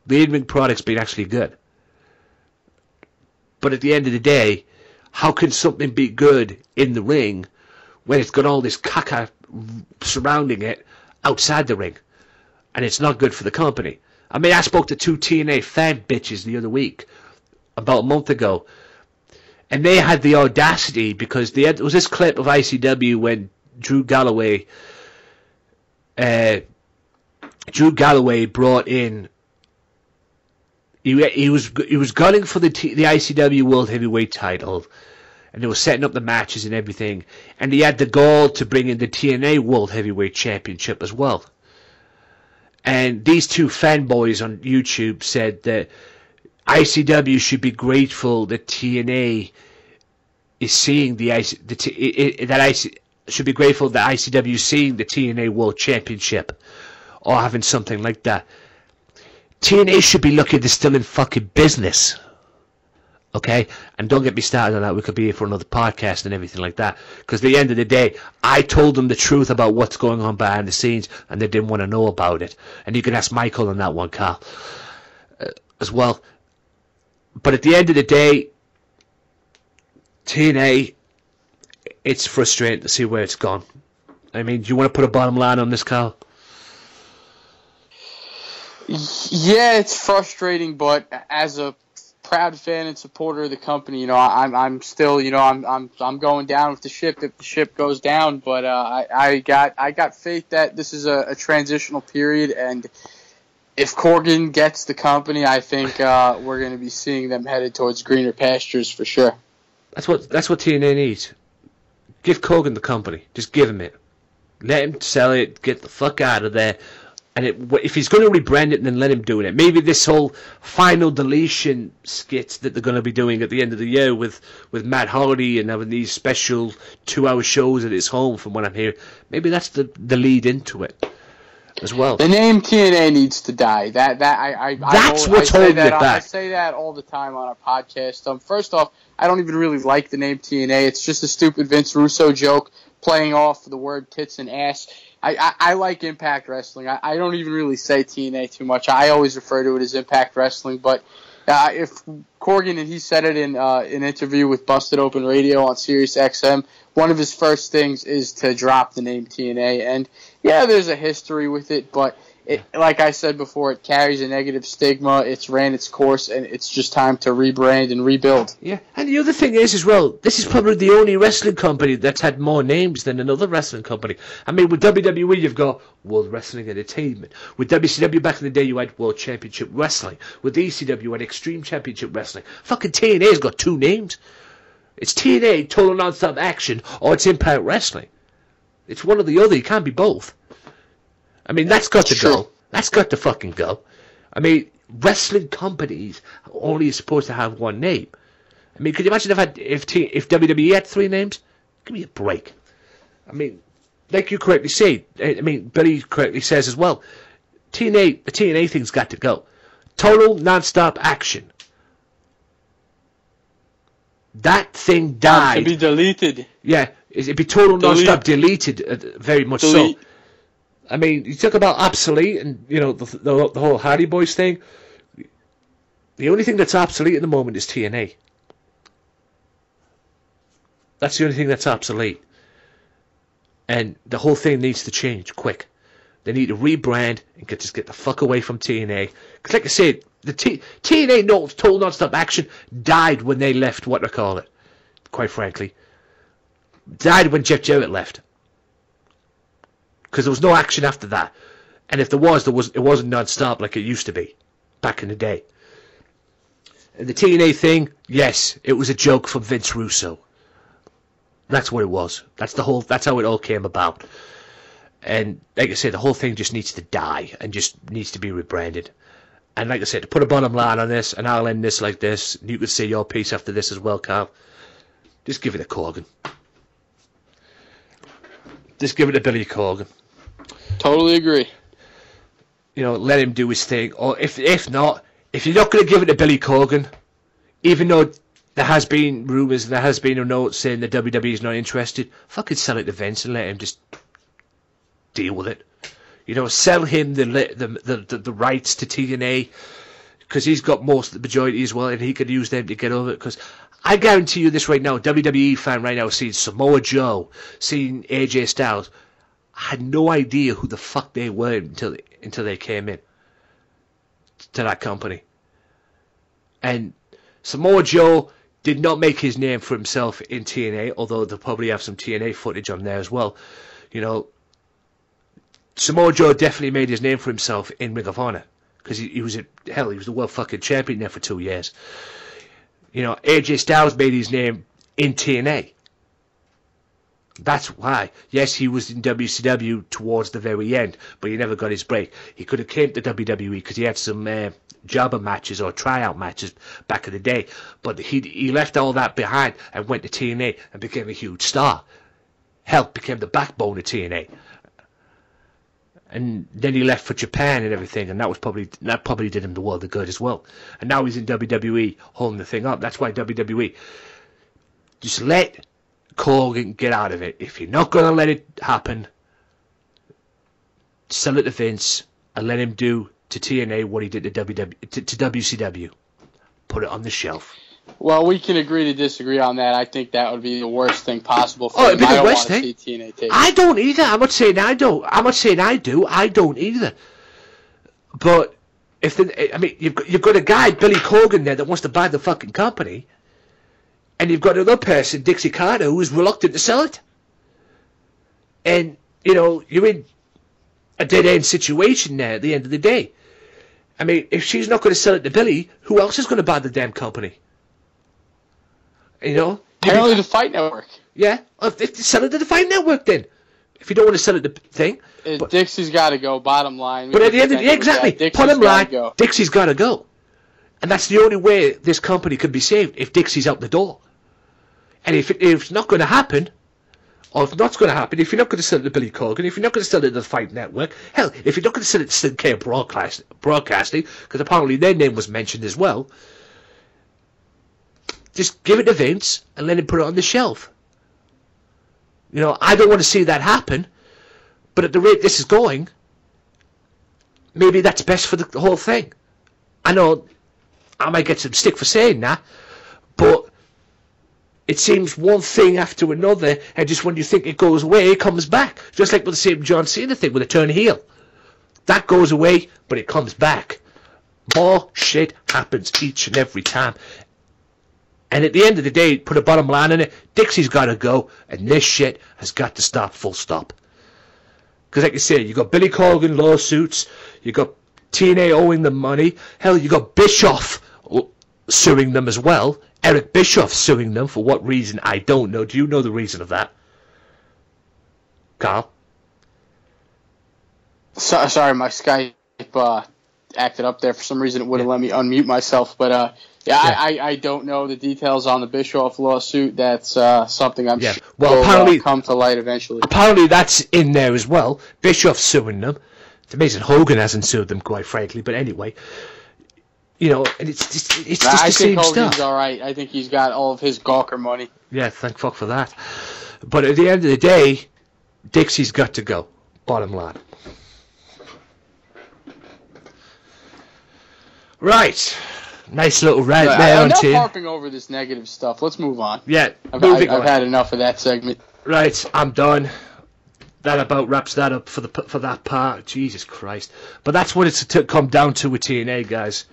the in-ring product's been actually good. But at the end of the day, how can something be good in the ring when it's got all this caca surrounding it outside the ring? And it's not good for the company. I mean, I spoke to two TNA fan bitches the other week, about a month ago, and they had the audacity, because there was this clip of ICW when Drew Galloway brought in. He was gunning for the ICW World Heavyweight title, and they were setting up the matches and everything, and he had the goal to bring in the TNA World Heavyweight Championship as well. And these two fanboys on YouTube said that ICW should be grateful that TNA is seeing should be grateful that ICW is seeing the TNA World Championship, or having something like that. TNA should be lucky they're still in fucking business. Okay? And don't get me started on that. We could be here for another podcast and everything like that. Because at the end of the day, I told them the truth about what's going on behind the scenes, and they didn't want to know about it. And you can ask Michael on that one, Carl, as well. But at the end of the day, TNA, it's frustrating to see where it's gone. I mean, do you want to put a bottom line on this, Carl? Yeah, it's frustrating, but as a proud fan and supporter of the company, I'm still, I'm going down with the ship if the ship goes down. But I got faith that this is a transitional period, and if Corgan gets the company, I think we're going to be seeing them headed towards greener pastures for sure. That's what TNA needs. Give Corgan the company. Just give him it. Let him sell it. Get the fuck out of there. And if he's going to rebrand it, then let him do it. Maybe this whole final deletion skits that they're going to be doing at the end of the year with Matt Hardy and having these special 2-hour shows at his home, from what I'm hearing, maybe that's the lead into it as well. The name TNA needs to die. That's what's holding it back. I say that all the time on our podcast. First off, I don't even really like the name TNA. It's just a stupid Vince Russo joke playing off the word tits and ass. I like Impact Wrestling. I don't even really say TNA too much. I always refer to it as Impact Wrestling. But if Corgan, and he said it in an interview with Busted Open Radio on Sirius XM, one of his first things is to drop the name TNA. And yeah, there's a history with it, but like I said before, it carries a negative stigma. It's ran its course, and it's just time to rebrand and rebuild. Yeah, and the other thing is as well, this is probably the only wrestling company that's had more names than another wrestling company. I mean, with WWE, you've got World Wrestling Entertainment. With WCW back in the day, you had World Championship Wrestling. With ECW, you had Extreme Championship Wrestling. Fucking TNA's got two names. It's TNA, Total Nonstop Action, or it's Impact Wrestling. It's one or the other. You can't be both. I mean, that's got to go. That's got to fucking go. I mean, wrestling companies are only supposed to have one name. I mean, could you imagine if WWE had three names? Give me a break. I mean, like you correctly say, I mean, Billy correctly says as well, the TNA thing's got to go. Total Non-Stop Action. That thing died. To be deleted. Yeah, it'd be Total Non-Stop deleted, very much so. I mean, you talk about obsolete and, the whole Hardy Boys thing. The only thing that's obsolete at the moment is TNA. That's the only thing that's obsolete. And the whole thing needs to change quick. They need to rebrand and just get the fuck away from TNA. Because like I said, The TNA Total Nonstop Action died when they left, what I call it, quite frankly. Died when Jeff Jarrett left. Because there was no action after that. And if there was, it wasn't non-stop like it used to be back in the day. And the TNA thing, yes, it was a joke from Vince Russo. That's what it was. That's how it all came about. And like I said, the whole thing just needs to die and just needs to be rebranded. And like I said, to put a bottom line on this, and I'll end this like this, and you can say your piece after this as well, Carl. Just give it to Corgan. Just give it to Billy Corgan. Totally agree. You know, let him do his thing. Or if not, if you're not going to give it to Billy Corgan, even though there has been rumours and there has been a note saying that WWE is not interested, fucking sell it to Vince and let him just deal with it. You know, sell him the rights to TNA, because he's got most of the majority as well, and he could use them to get over it. Because I guarantee you this right now, WWE fan right now seeing Samoa Joe, seeing AJ Styles, had no idea who the fuck they were until they came in to that company. And Samoa Joe did not make his name for himself in TNA, although they'll probably have some TNA footage on there as well. You know, Samoa Joe definitely made his name for himself in Ring of Honor, because he was the world fucking champion there for 2 years. You know, AJ Styles made his name in TNA. That's why. Yes, he was in WCW towards the very end, but he never got his break. He could have came to WWE because he had some jobber matches or tryout matches back in the day, but he left all that behind and went to TNA and became a huge star. Hell, became the backbone of TNA. And then he left for Japan and everything, and that probably did him the world of good as well. And now he's in WWE holding the thing up. That's why WWE, just let Corgan get out of it. If you're not going to let it happen, sell it to Vince and let him do to TNA what he did to WCW. Put it on the shelf. Well, we can agree to disagree on that. I think that would be the worst thing possible for him. It'd be the worst thing. See TNA take I don't either. I'm not saying I don't. I'm not saying I do. I don't either. But you've got a guy, Billy Corgan, there that wants to buy the fucking company, and you've got another person, Dixie Carter, who is reluctant to sell it. And you know, you're in a dead end situation there at the end of the day. I mean, if she's not going to sell it to Billy, who else is going to buy the damn company? You know, apparently the Fight Network. Yeah, sell it to the Fight Network then. If you don't want to sell it to the thing, Dixie's got to go. Bottom line. But at the end of the day, exactly. Bottom line, Dixie's got to go, and that's the only way this company can be saved, if Dixie's out the door. And if it's not going to happen, or if not going to happen, if you're not going to sell it to Billy Corgan, if you're not going to sell it to the Fight Network, hell, if you're not going to sell it to Sinclair Broadcasting, because apparently their name was mentioned as well. Just give it to Vince and let him put it on the shelf. You know, I don't want to see that happen, but at the rate this is going, maybe that's best for the whole thing. I know I might get some stick for saying that, but it seems one thing after another, and just when you think it goes away, it comes back. Just like with the same John Cena thing with the turn heel. That goes away, but it comes back. More shit happens each and every time. And at the end of the day, put a bottom line in it, Dixie's got to go, and this shit has got to stop, full stop. Because like you say, you got Billy Corgan lawsuits, you got TNA owing them money, hell, you got Bischoff suing them as well. Eric Bischoff suing them, for what reason, I don't know. Do you know the reason of that? Carl? Sorry, my Skype acted up there. For some reason, it wouldn't let me unmute myself, but... I don't know the details on the Bischoff lawsuit. That's something I'm sure will come to light eventually. Apparently that's in there as well. Bischoff suing them. It's amazing Hogan hasn't sued them, quite frankly. But anyway, you know, and it's just the same stuff. I think Hogan's all right. I think he's got all of his Gawker money. Yeah, thank fuck for that. But at the end of the day, Dixie's got to go. Bottom line. Right. Nice little rant there, enough harping over this negative stuff. Let's move on. Yeah, I've had enough of that segment. Right, I'm done. That about wraps that up for that part. Jesus Christ! But that's what it's to come down to with TNA, guys.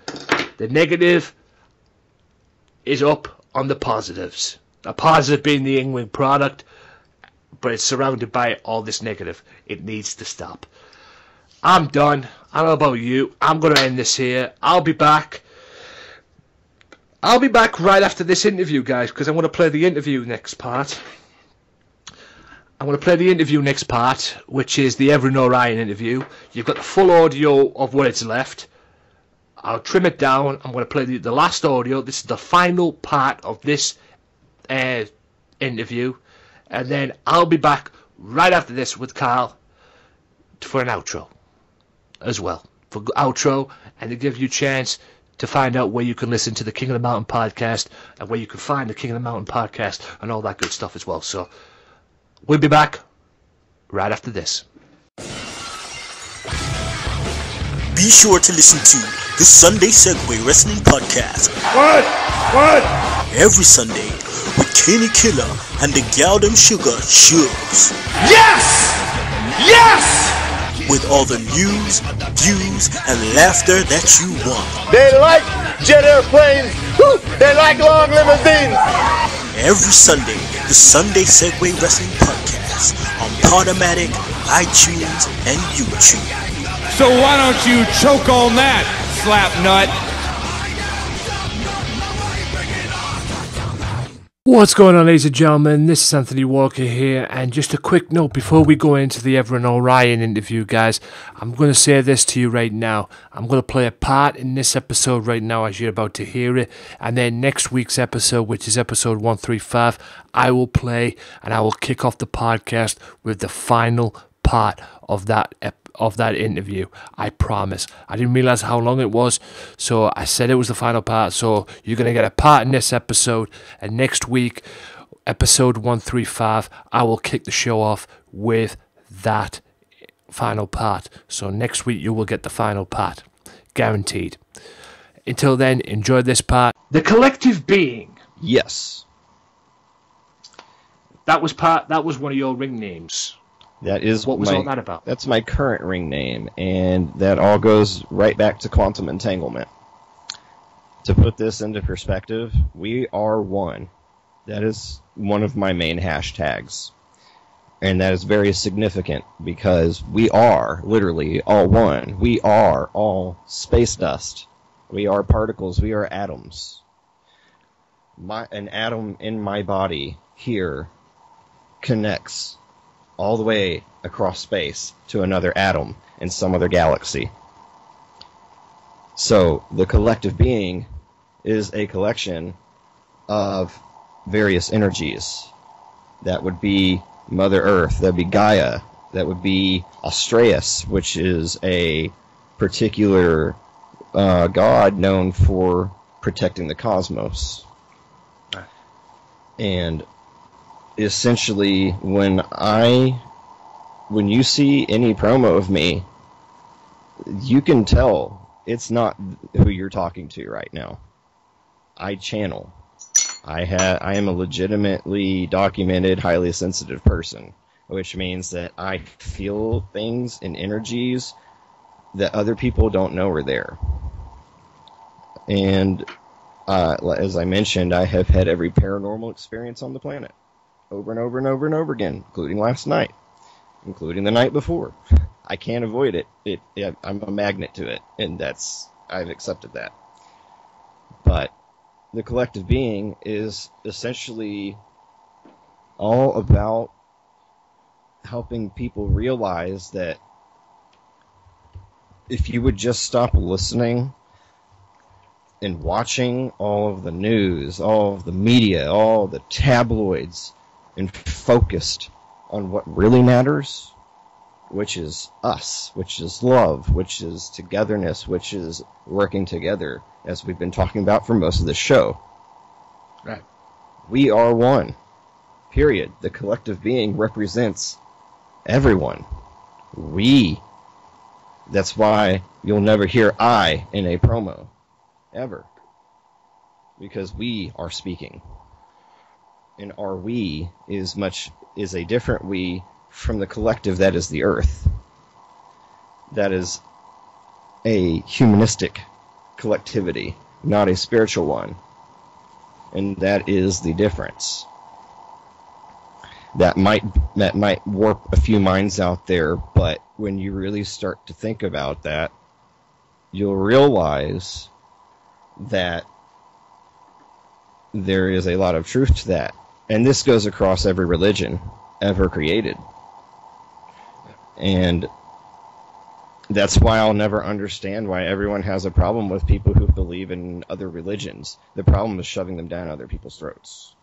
The negative is up on the positives. A positive being the England product, but it's surrounded by all this negative. It needs to stop. I'm done. I don't know about you. I'm going to end this here. I'll be back. I'll be back right after this interview, guys, because I'm going to play the interview next part. I'm going to play the interview next part, which is the Everin Orion interview. You've got the full audio of what it's left. I'll trim it down. I'm going to play the last audio. This is the final part of this interview. And then I'll be back right after this with Carl for an outro as well. For outro, and to give you a chance to find out where you can listen to the King of the Mountain podcast and where you can find the King of the Mountain podcast and all that good stuff as well. So we'll be back right after this. Be sure to listen to the Sunday Segway Wrestling Podcast. What? Every Sunday with Kenny Killer and the Galdem Sugar Shugs. Yes! Yes! With all the news, views, and laughter that you want. They like jet airplanes. Woo! They like long limousines. Every Sunday, the Sunday Segway Wrestling Podcast on Podomatic, iTunes, and YouTube. So why don't you choke on that, slap nut? What's going on, ladies and gentlemen? This is Anthony Walker here, and just a quick note before we go into the Everin Orion interview, guys. I'm going to say this to you right now. I'm going to play a part in this episode right now as you're about to hear it, and then next week's episode, which is episode 135, I will play and I will kick off the podcast with the final part of that interview. I promise. I didn't realize how long it was, so I said it was the final part. So you're going to get a part in this episode, and next week, episode 135, I will kick the show off with that final part. So next week you will get the final part, guaranteed. Until then, enjoy this part. The collective being. Yes. That was one of your ring names. That is what was all that about? That's my current ring name, and that all goes right back to quantum entanglement. To put this into perspective, we are one. That is one of my main hashtags. And that is very significant because we are literally all one. We are all space dust. We are particles. We are atoms. An atom in my body here connects all the way across space to another atom in some other galaxy. So the collective being is a collection of various energies. That would be Mother Earth, that would be Gaia, that would be Astraeus, which is a particular god known for protecting the cosmos. And essentially, when you see any promo of me, you can tell it's not who you're talking to right now. I channel. I am a legitimately documented, highly sensitive person, which means that I feel things and energies that other people don't know are there. And as I mentioned, I have had every paranormal experience on the planet. Over and over and over and over again, including last night, including the night before. I can't avoid it. I'm a magnet to it, and I've accepted that. But the collective being is essentially all about helping people realize that if you would just stop listening and watching all of the news, all of the media, all the tabloids, and focused on what really matters, which is us, which is love, which is togetherness, which is working together, as we've been talking about for most of the show. Right. We are one. Period. The collective being represents everyone. We. That's why you'll never hear I in a promo. Ever. Because we are speaking. And our we is a different we from the collective that is the earth. That is a humanistic collectivity not a spiritual one. And that is the difference. That might warp a few minds out there, but when you really start to think about that, you'll realize that there is a lot of truth to that. And this goes across every religion ever created. And that's why I'll never understand why everyone has a problem with people who believe in other religions. The problem is shoving them down other people's throats.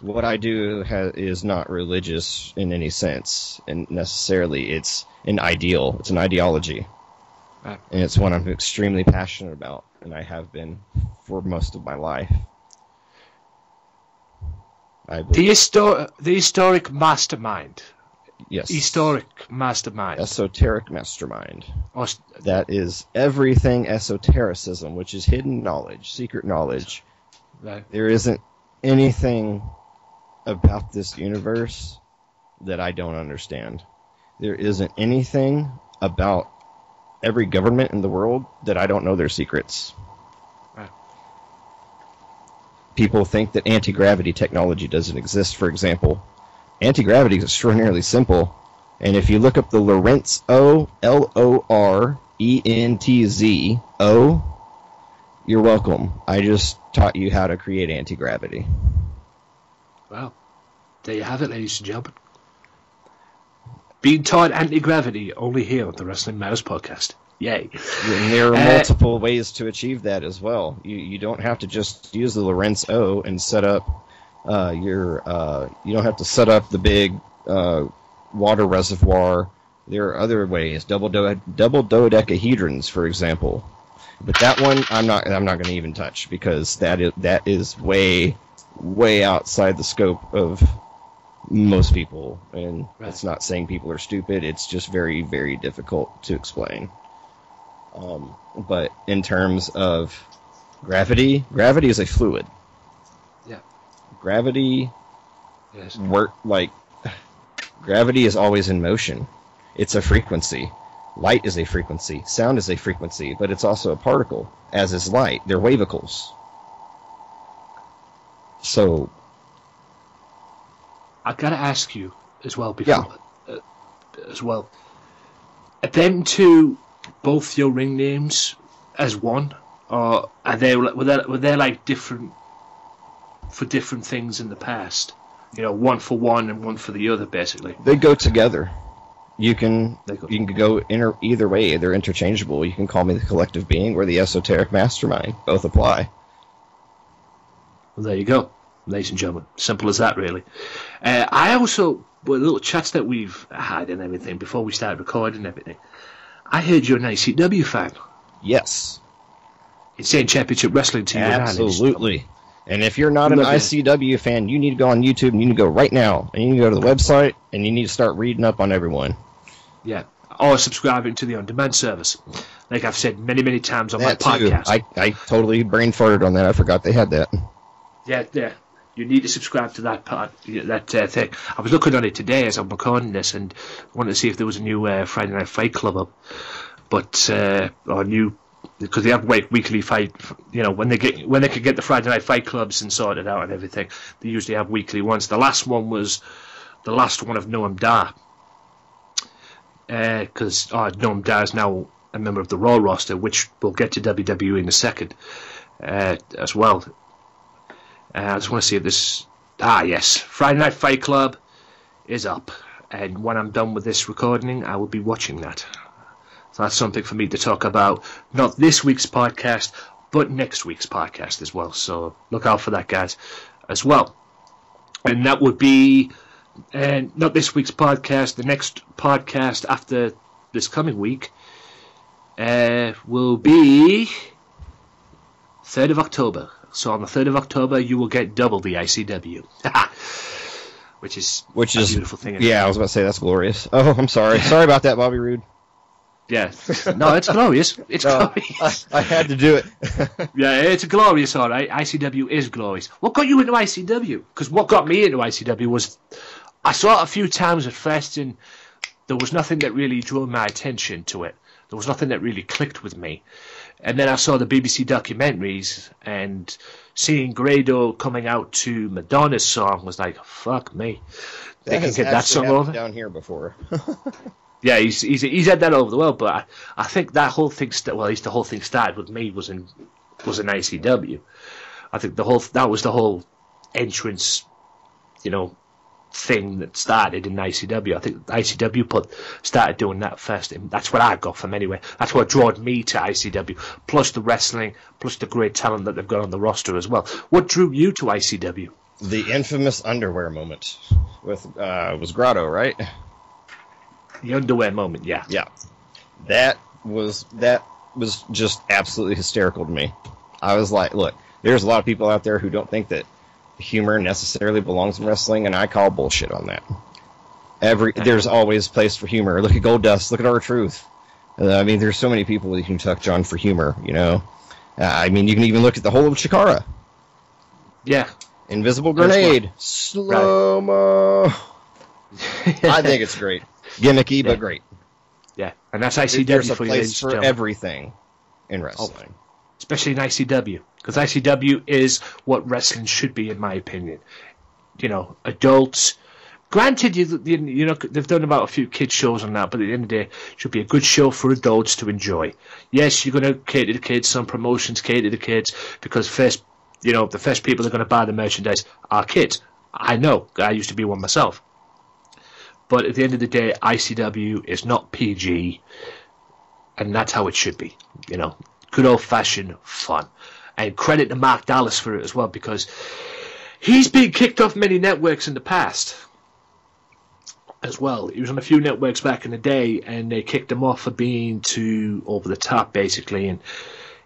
What I do is not religious in any sense, and necessarily it's an ideal. It's an ideology. And it's one I'm extremely passionate about, and I have been for most of my life. The historic mastermind. Yes. Historic mastermind. Esoteric mastermind. That is everything esotericism, which is hidden knowledge, secret knowledge. Right. There isn't anything about this universe that I don't understand. There isn't anything about every government in the world that I don't know their secrets. Right. People think that anti-gravity technology doesn't exist, for example. Anti-gravity is extraordinarily simple, and if you look up the Lorentz O, L-O-R-E-N-T-Z-O, you're welcome. I just taught you how to create anti-gravity. Well, there you have it, ladies and gentlemen. Being taught anti-gravity only here on the Wrestling Matters podcast. Yay. And there are multiple ways to achieve that as well. You don't have to just use the Lorentz O and set up you don't have to set up the big water reservoir. There are other ways, double dodecahedrons, for example. But that one I'm not going to even touch, because that is way outside the scope of most people, and It's not saying people are stupid. It's just very, very difficult to explain. But in terms of gravity is a fluid. Yeah. Gravity gravity is always in motion. It's a frequency. Light is a frequency. Sound is a frequency, but it's also a particle, as is light. They're wavicles. So I gotta ask you as well Are them two both your ring names as one, or are were they like different for different things in the past? You know, one for one and one for the other, basically. They go together. You can go either way. They're interchangeable. You can call me the Collective Being or the Esoteric Mastermind. Both apply. Well, there you go, ladies and gentlemen. Simple as that, really. I also, with little chats that we've had and everything before we started recording and everything, I heard you're an ICW fan. Yes. Insane Championship Wrestling to you. Absolutely. And if you're not an ICW fan, you need to go on YouTube, and you need to go right now, and you need to go to the website, and you need to start reading up on everyone. Yeah. Or subscribing to the on-demand service. Like I've said many, many times on my podcast. I totally brain farted on that. I forgot they had that. Yeah. You need to subscribe to that part, that thing. I was looking on it today as I'm recording this, and wanted to see if there was a new Friday Night Fight Club up, but or new, because they have weekly fight. You know, when they could get the Friday Night Fight Clubs and sorted out and everything, they usually have weekly ones. The last one was the last one of Noam Dar, because Noam Dar is now a member of the Raw roster, which we'll get to WWE in a second as well. I just want to see if this... yes. Friday Night Fight Club is up. And when I'm done with this recording, I will be watching that. So that's something for me to talk about. Not this week's podcast, but next week's podcast as well. So look out for that, guys, as well. And that would be... not this week's podcast. The next podcast after this coming week will be 3rd of October. So on the 3rd of October, you will get double the ICW. Which is a beautiful thing. Yeah, I was about to say, that's glorious. Oh, I'm sorry. Sorry about that, Bobby Roode. Yeah. No, it's glorious. It's glorious. I had to do it. Yeah, it's glorious, all right. ICW is glorious. What got you into ICW? Because what got me into ICW was I saw it a few times at first, and there was nothing that really drew my attention to it. There was nothing that really clicked with me. And then I saw the BBC documentaries, and seeing Grado coming out to Madonna's song was like, fuck me. They can get that song over down here before. Yeah, he's had that over the world, but I think that whole thing, at least the whole thing started with me was in ICW. I think that was the whole entrance, thing that started in ICW. I think ICW started doing that first. And that's what I got from anyway. That's what drew me to ICW. Plus the wrestling, plus the great talent that they've got on the roster as well. What drew you to ICW? The infamous underwear moment with was Grotto, right? The underwear moment, yeah. Yeah. That was just absolutely hysterical to me. I was like, look, there's a lot of people out there who don't think that humor necessarily belongs in wrestling, and I call bullshit on that. There's always a place for humor. Look at Goldust. Look at R-Truth. I mean, there's so many people that you can touch on for humor, I mean, you can even look at the whole of Chikara. Yeah. Invisible Grenade. Slow-mo. I think it's great. Gimmicky, but great. Yeah, and that's ICW. There's a place for everything in wrestling. Especially in ICW. Because ICW is what wrestling should be, in my opinion. Adults. Granted, they've done about a few kids shows on that, but at the end of the day, it should be a good show for adults to enjoy. Yes, you're going to cater to the kids. Some promotions cater to the kids because the first people that are going to buy the merchandise are kids. I know. I used to be one myself. But at the end of the day, ICW is not PG, and that's how it should be. Good old-fashioned fun. And credit to Mark Dallas for it as well, because he's been kicked off many networks in the past as well. He was on a few networks back in the day, and they kicked him off for being too over the top, basically. And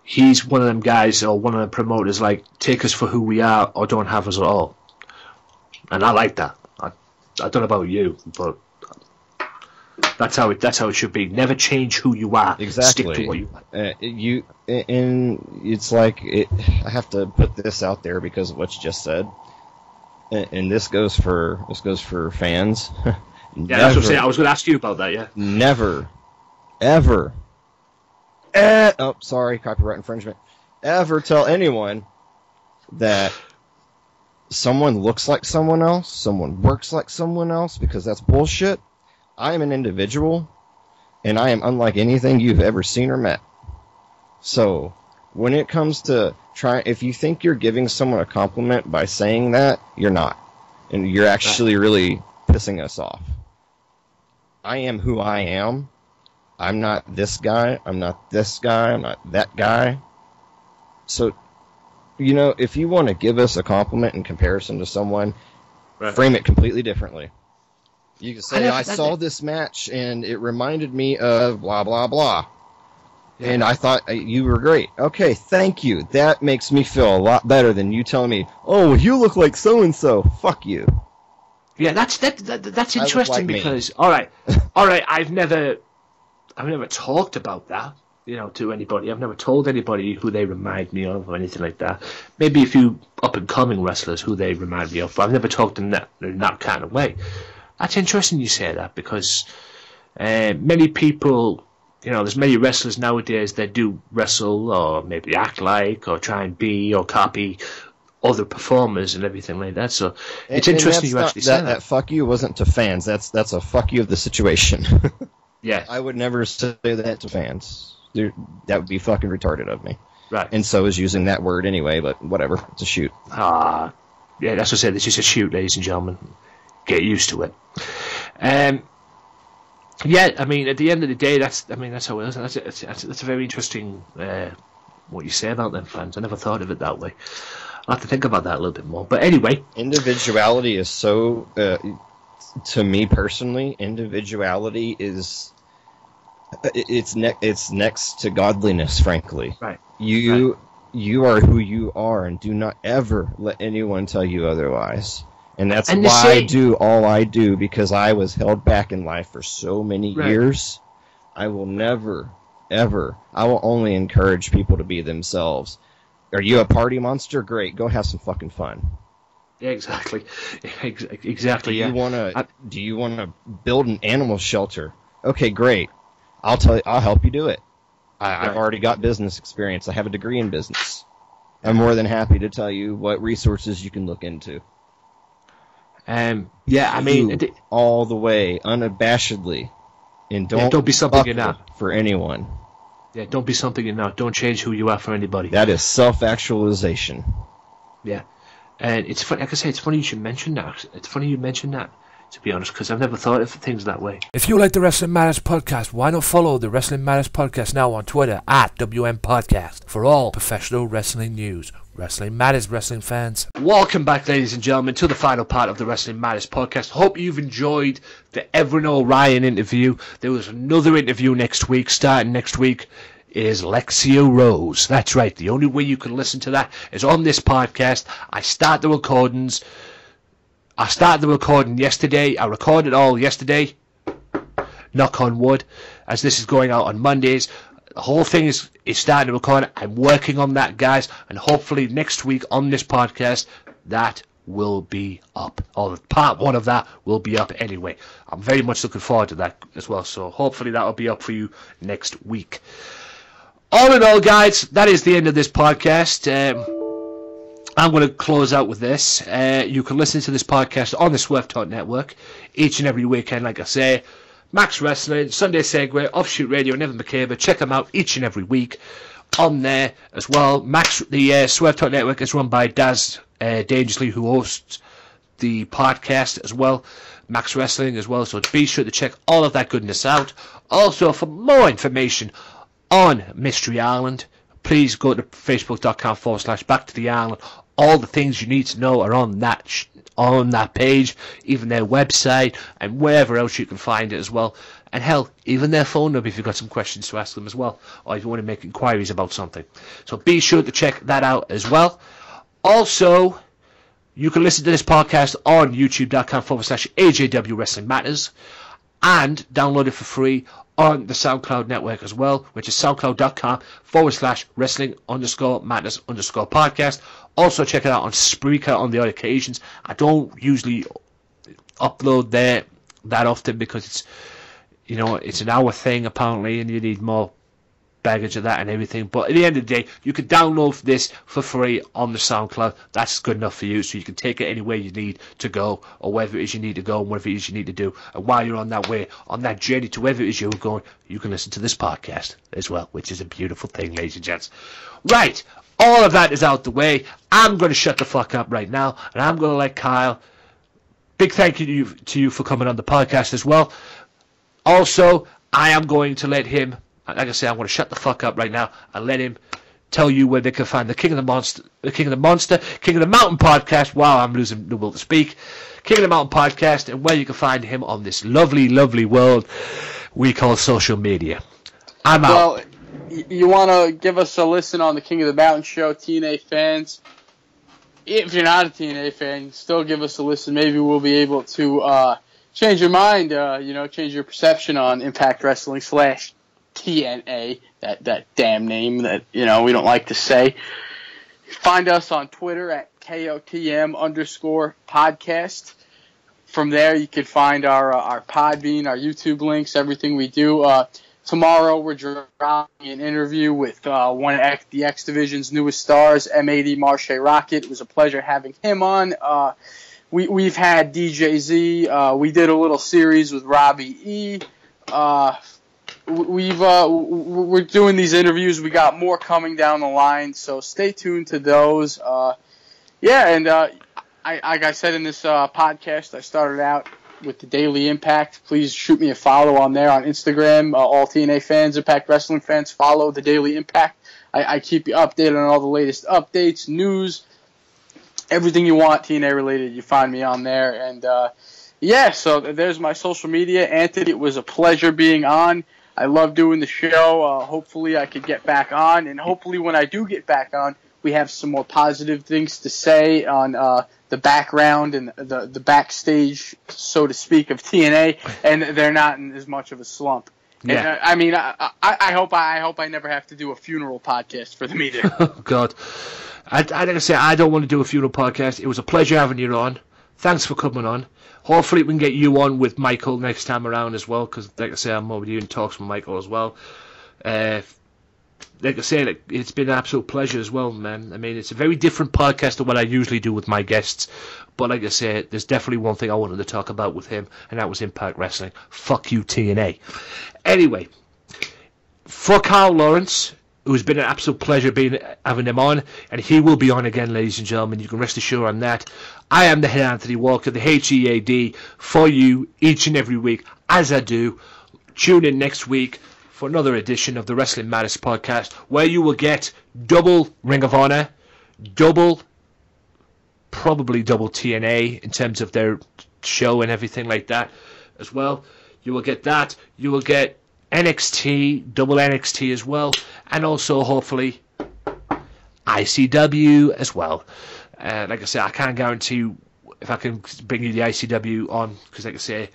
he's one of them guys, or one of the promoters, like, take us for who we are, or don't have us at all. And I like that. I don't know about you, but that's how it should be. Never change who you are. Exactly. Stick to what you are. It's like I have to put this out there because of what you just said, and this goes for fans. Yeah, that's what I'm saying. I was going to ask you about that. Yeah. Never, ever. Oh, sorry, copyright infringement. Ever tell anyone that someone looks like someone else, someone works like someone else, because that's bullshit. I am an individual, and I am unlike anything you've ever seen or met. So, when it comes to if you think you're giving someone a compliment by saying that, you're not. And you're actually really pissing us off. I am who I am. I'm not this guy. I'm not this guy. I'm not that guy. So, if you want to give us a compliment in comparison to someone, frame it completely differently. You can say, I saw this match, and it reminded me of blah, blah, blah. Yeah. And I thought you were great. Okay, thank you. That makes me feel a lot better than you telling me, oh, you look like so-and-so. Fuck you. Yeah, that's interesting because, all right, I've never talked about that. To anybody. I've never told anybody who they remind me of or anything like that. Maybe a few up-and-coming wrestlers who they remind me of, but I've never talked in that kind of way. That's interesting you say that, because many people, there's many wrestlers nowadays that do wrestle or maybe act like or try and be or copy other performers and everything like that. So it's interesting you actually say that. That fuck you wasn't to fans. That's a fuck you of the situation. Yeah. I would never say that to fans. That would be fucking retarded of me. Right. And so is using that word anyway, but whatever. It's a shoot. Yeah, that's what I said. This is a shoot, ladies and gentlemen. Get used to it. Yeah, I mean, at the end of the day, that's how it is. That's a very interesting what you say about them fans. I never thought of it that way. I'll have to think about that a little bit more. But anyway. Individuality is so, to me personally, individuality is... It's next to godliness, frankly. Right. You are who you are, and do not ever let anyone tell you otherwise. And that's why I do all I do, because I was held back in life for so many years. I will never, ever. I will only encourage people to be themselves. Are you a party monster? Great, go have some fucking fun. Yeah, exactly. Exactly. Do you want to build an animal shelter? Okay, great. I'll help you do it. I've already got business experience. I have a degree in business. I'm more than happy to tell you what resources you can look into. All the way, unabashedly, and don't be something you're not for anyone. Yeah, don't be something you're not. Don't change who you are for anybody. That is self-actualization. Yeah, and it's funny. Like I say, it's funny you should mention that. It's funny you mention that, to be honest, because I've never thought of things that way. If you like the Wrestling Matters podcast, why not follow the Wrestling Matters podcast now on Twitter @WM Podcast for all professional wrestling news. Wrestling Matters, wrestling fans. Welcome back, ladies and gentlemen, to the final part of the Wrestling Matters podcast. Hope you've enjoyed the Everett O'Ryan interview. There was another interview next week. Starting next week is Lexia Rose. That's right. The only way you can listen to that is on this podcast. I started the recording yesterday. I recorded all yesterday. Knock on wood. As this is going out on Mondays. The whole thing is starting to record. I'm working on that, guys. And hopefully next week on this podcast, that will be up. Or part one of that will be up anyway. I'm very much looking forward to that as well. So hopefully that will be up for you next week. All in all, guys, that is the end of this podcast. I'm going to close out with this. You can listen to this podcast on the Swerve Talk Network each and every weekend, like I say. Max Wrestling, Sunday Segway, Offshoot Radio, Nevin McCabe. Check them out each and every week on there as well. The Swerve Talk Network is run by Daz Dangerously, who hosts the podcast as well. Max Wrestling as well. So be sure to check all of that goodness out. Also, for more information on Mystery Island, please go to facebook.com/Back to the Island. All the things you need to know are on that page, even their website and wherever else you can find it as well. And hell, even their phone number if you've got some questions to ask them as well, or if you want to make inquiries about something. So be sure to check that out as well. Also, you can listen to this podcast on youtube.com/AJW Wrestling Matters and download it for free on the SoundCloud network as well, which is soundcloud.com/wrestling_matters_podcast. Also check it out on Spreaker on the odd occasions. I don't usually upload there that often because it's an hour thing apparently, and you need more baggage of that and everything. But at the end of the day, you can download this for free on the SoundCloud. That's good enough for you, so you can take it anywhere you need to go, or wherever it is you need to go, and whatever it is you need to do. And while you're on that way, on that journey to wherever it is you're going, you can listen to this podcast as well, which is a beautiful thing, ladies and gents. Right, all of that is out the way. I'm going to shut the fuck up right now, and I'm going to let Kyle. Big thank you to you for coming on the podcast as well. Also, I am going to let him. Like I say, I'm going to shut the fuck up right now and let him tell you where they can find the King of the Mountain podcast. Wow, I'm losing the will to speak. King of the Mountain podcast, and where you can find him on this lovely, lovely world we call social media. I'm out. Well, you want to give us a listen on the King of the Mountain show, TNA fans. If you're not a TNA fan, still give us a listen. Maybe we'll be able to change your mind, change your perception on Impact Wrestling / TNA, that damn name that, we don't like to say. Find us on Twitter at KOTM_podcast. From there, you can find our Podbean, our YouTube links, everything we do. Tomorrow, we're dropping an interview with one of the X Division's newest stars, M80 Marche Rocket. It was a pleasure having him on. We've had DJ-Z. We did a little series with Robbie E. We're doing these interviews. We got more coming down the line, so stay tuned to those. Like I said in this podcast, I started out with the Daily Impact. Please shoot me a follow on there on Instagram. All TNA fans, Impact Wrestling fans, follow the Daily Impact. I keep you updated on all the latest updates, news, everything you want TNA related. You find me on there, and so there's my social media. Anthony, it was a pleasure being on. I love doing the show. Hopefully I could get back on, and hopefully when I do get back on, we have some more positive things to say on the background and the backstage, so to speak, of TNA, and they're not in as much of a slump. Yeah. And, I hope I never have to do a funeral podcast for them either. Oh, God. I gotta say, I don't want to do a funeral podcast. It was a pleasure having you on. Thanks for coming on. Hopefully we can get you on with Michael next time around as well, because like I say, I'm over here in talks with Michael as well. like I say, it's been an absolute pleasure as well, man. I mean, it's a very different podcast to what I usually do with my guests. But like I say, there's definitely one thing I wanted to talk about with him, and that was Impact Wrestling. Fuck you, TNA. Anyway, for Carl Lawrence, who's been an absolute pleasure having him on, and he will be on again, ladies and gentlemen. You can rest assured on that. I am the head Anthony Walker, the HEAD, for you each and every week, as I do. Tune in next week for another edition of the Wrestling Matters podcast, where you will get double Ring of Honor, probably double TNA in terms of their show and everything like that as well. You will get that. You will get NXT, double NXT as well, and also hopefully ICW as well. Like I say, I can't guarantee if I can bring you the ICW on, because like I say,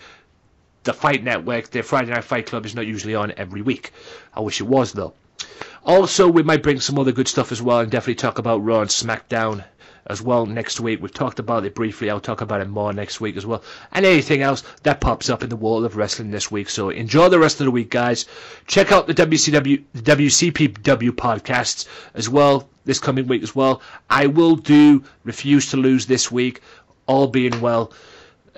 the Fight Network, the Friday Night Fight Club, is not usually on every week. I wish it was, though. Also, we might bring some other good stuff as well, and definitely talk about Raw and SmackDown as well next week. We've talked about it briefly. I'll talk about it more next week as well. And anything else that pops up in the world of wrestling this week. So enjoy the rest of the week, guys. Check out the WCPW podcasts as well this coming week as well. I will do Refuse to Lose this week, all being well.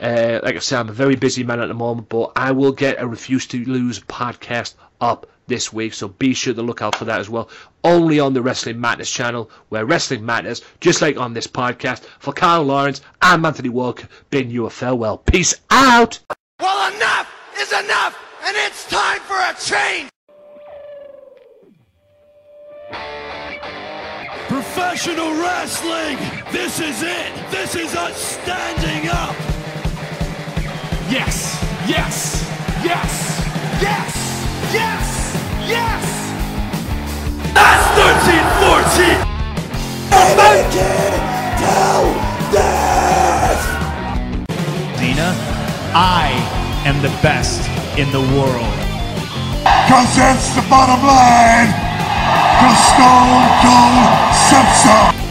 Like I said, I'm a very busy man at the moment, but I will get a Refuse to Lose podcast up this week, so be sure to look out for that as well. Only on the Wrestling Matters channel, where wrestling matters, just like on this podcast. For Carl Lawrence, I'm Anthony Walker, bidding you a farewell. Peace out! Well, enough is enough, and it's time for a change! Professional wrestling! This is it! This is us standing up! Yes! Yes! Yes! Yes! Yes! Yes! That's 13-14! Make it till death! Dina, I am the best in the world. Cause that's the bottom line! Cause Stone Cold Simpson!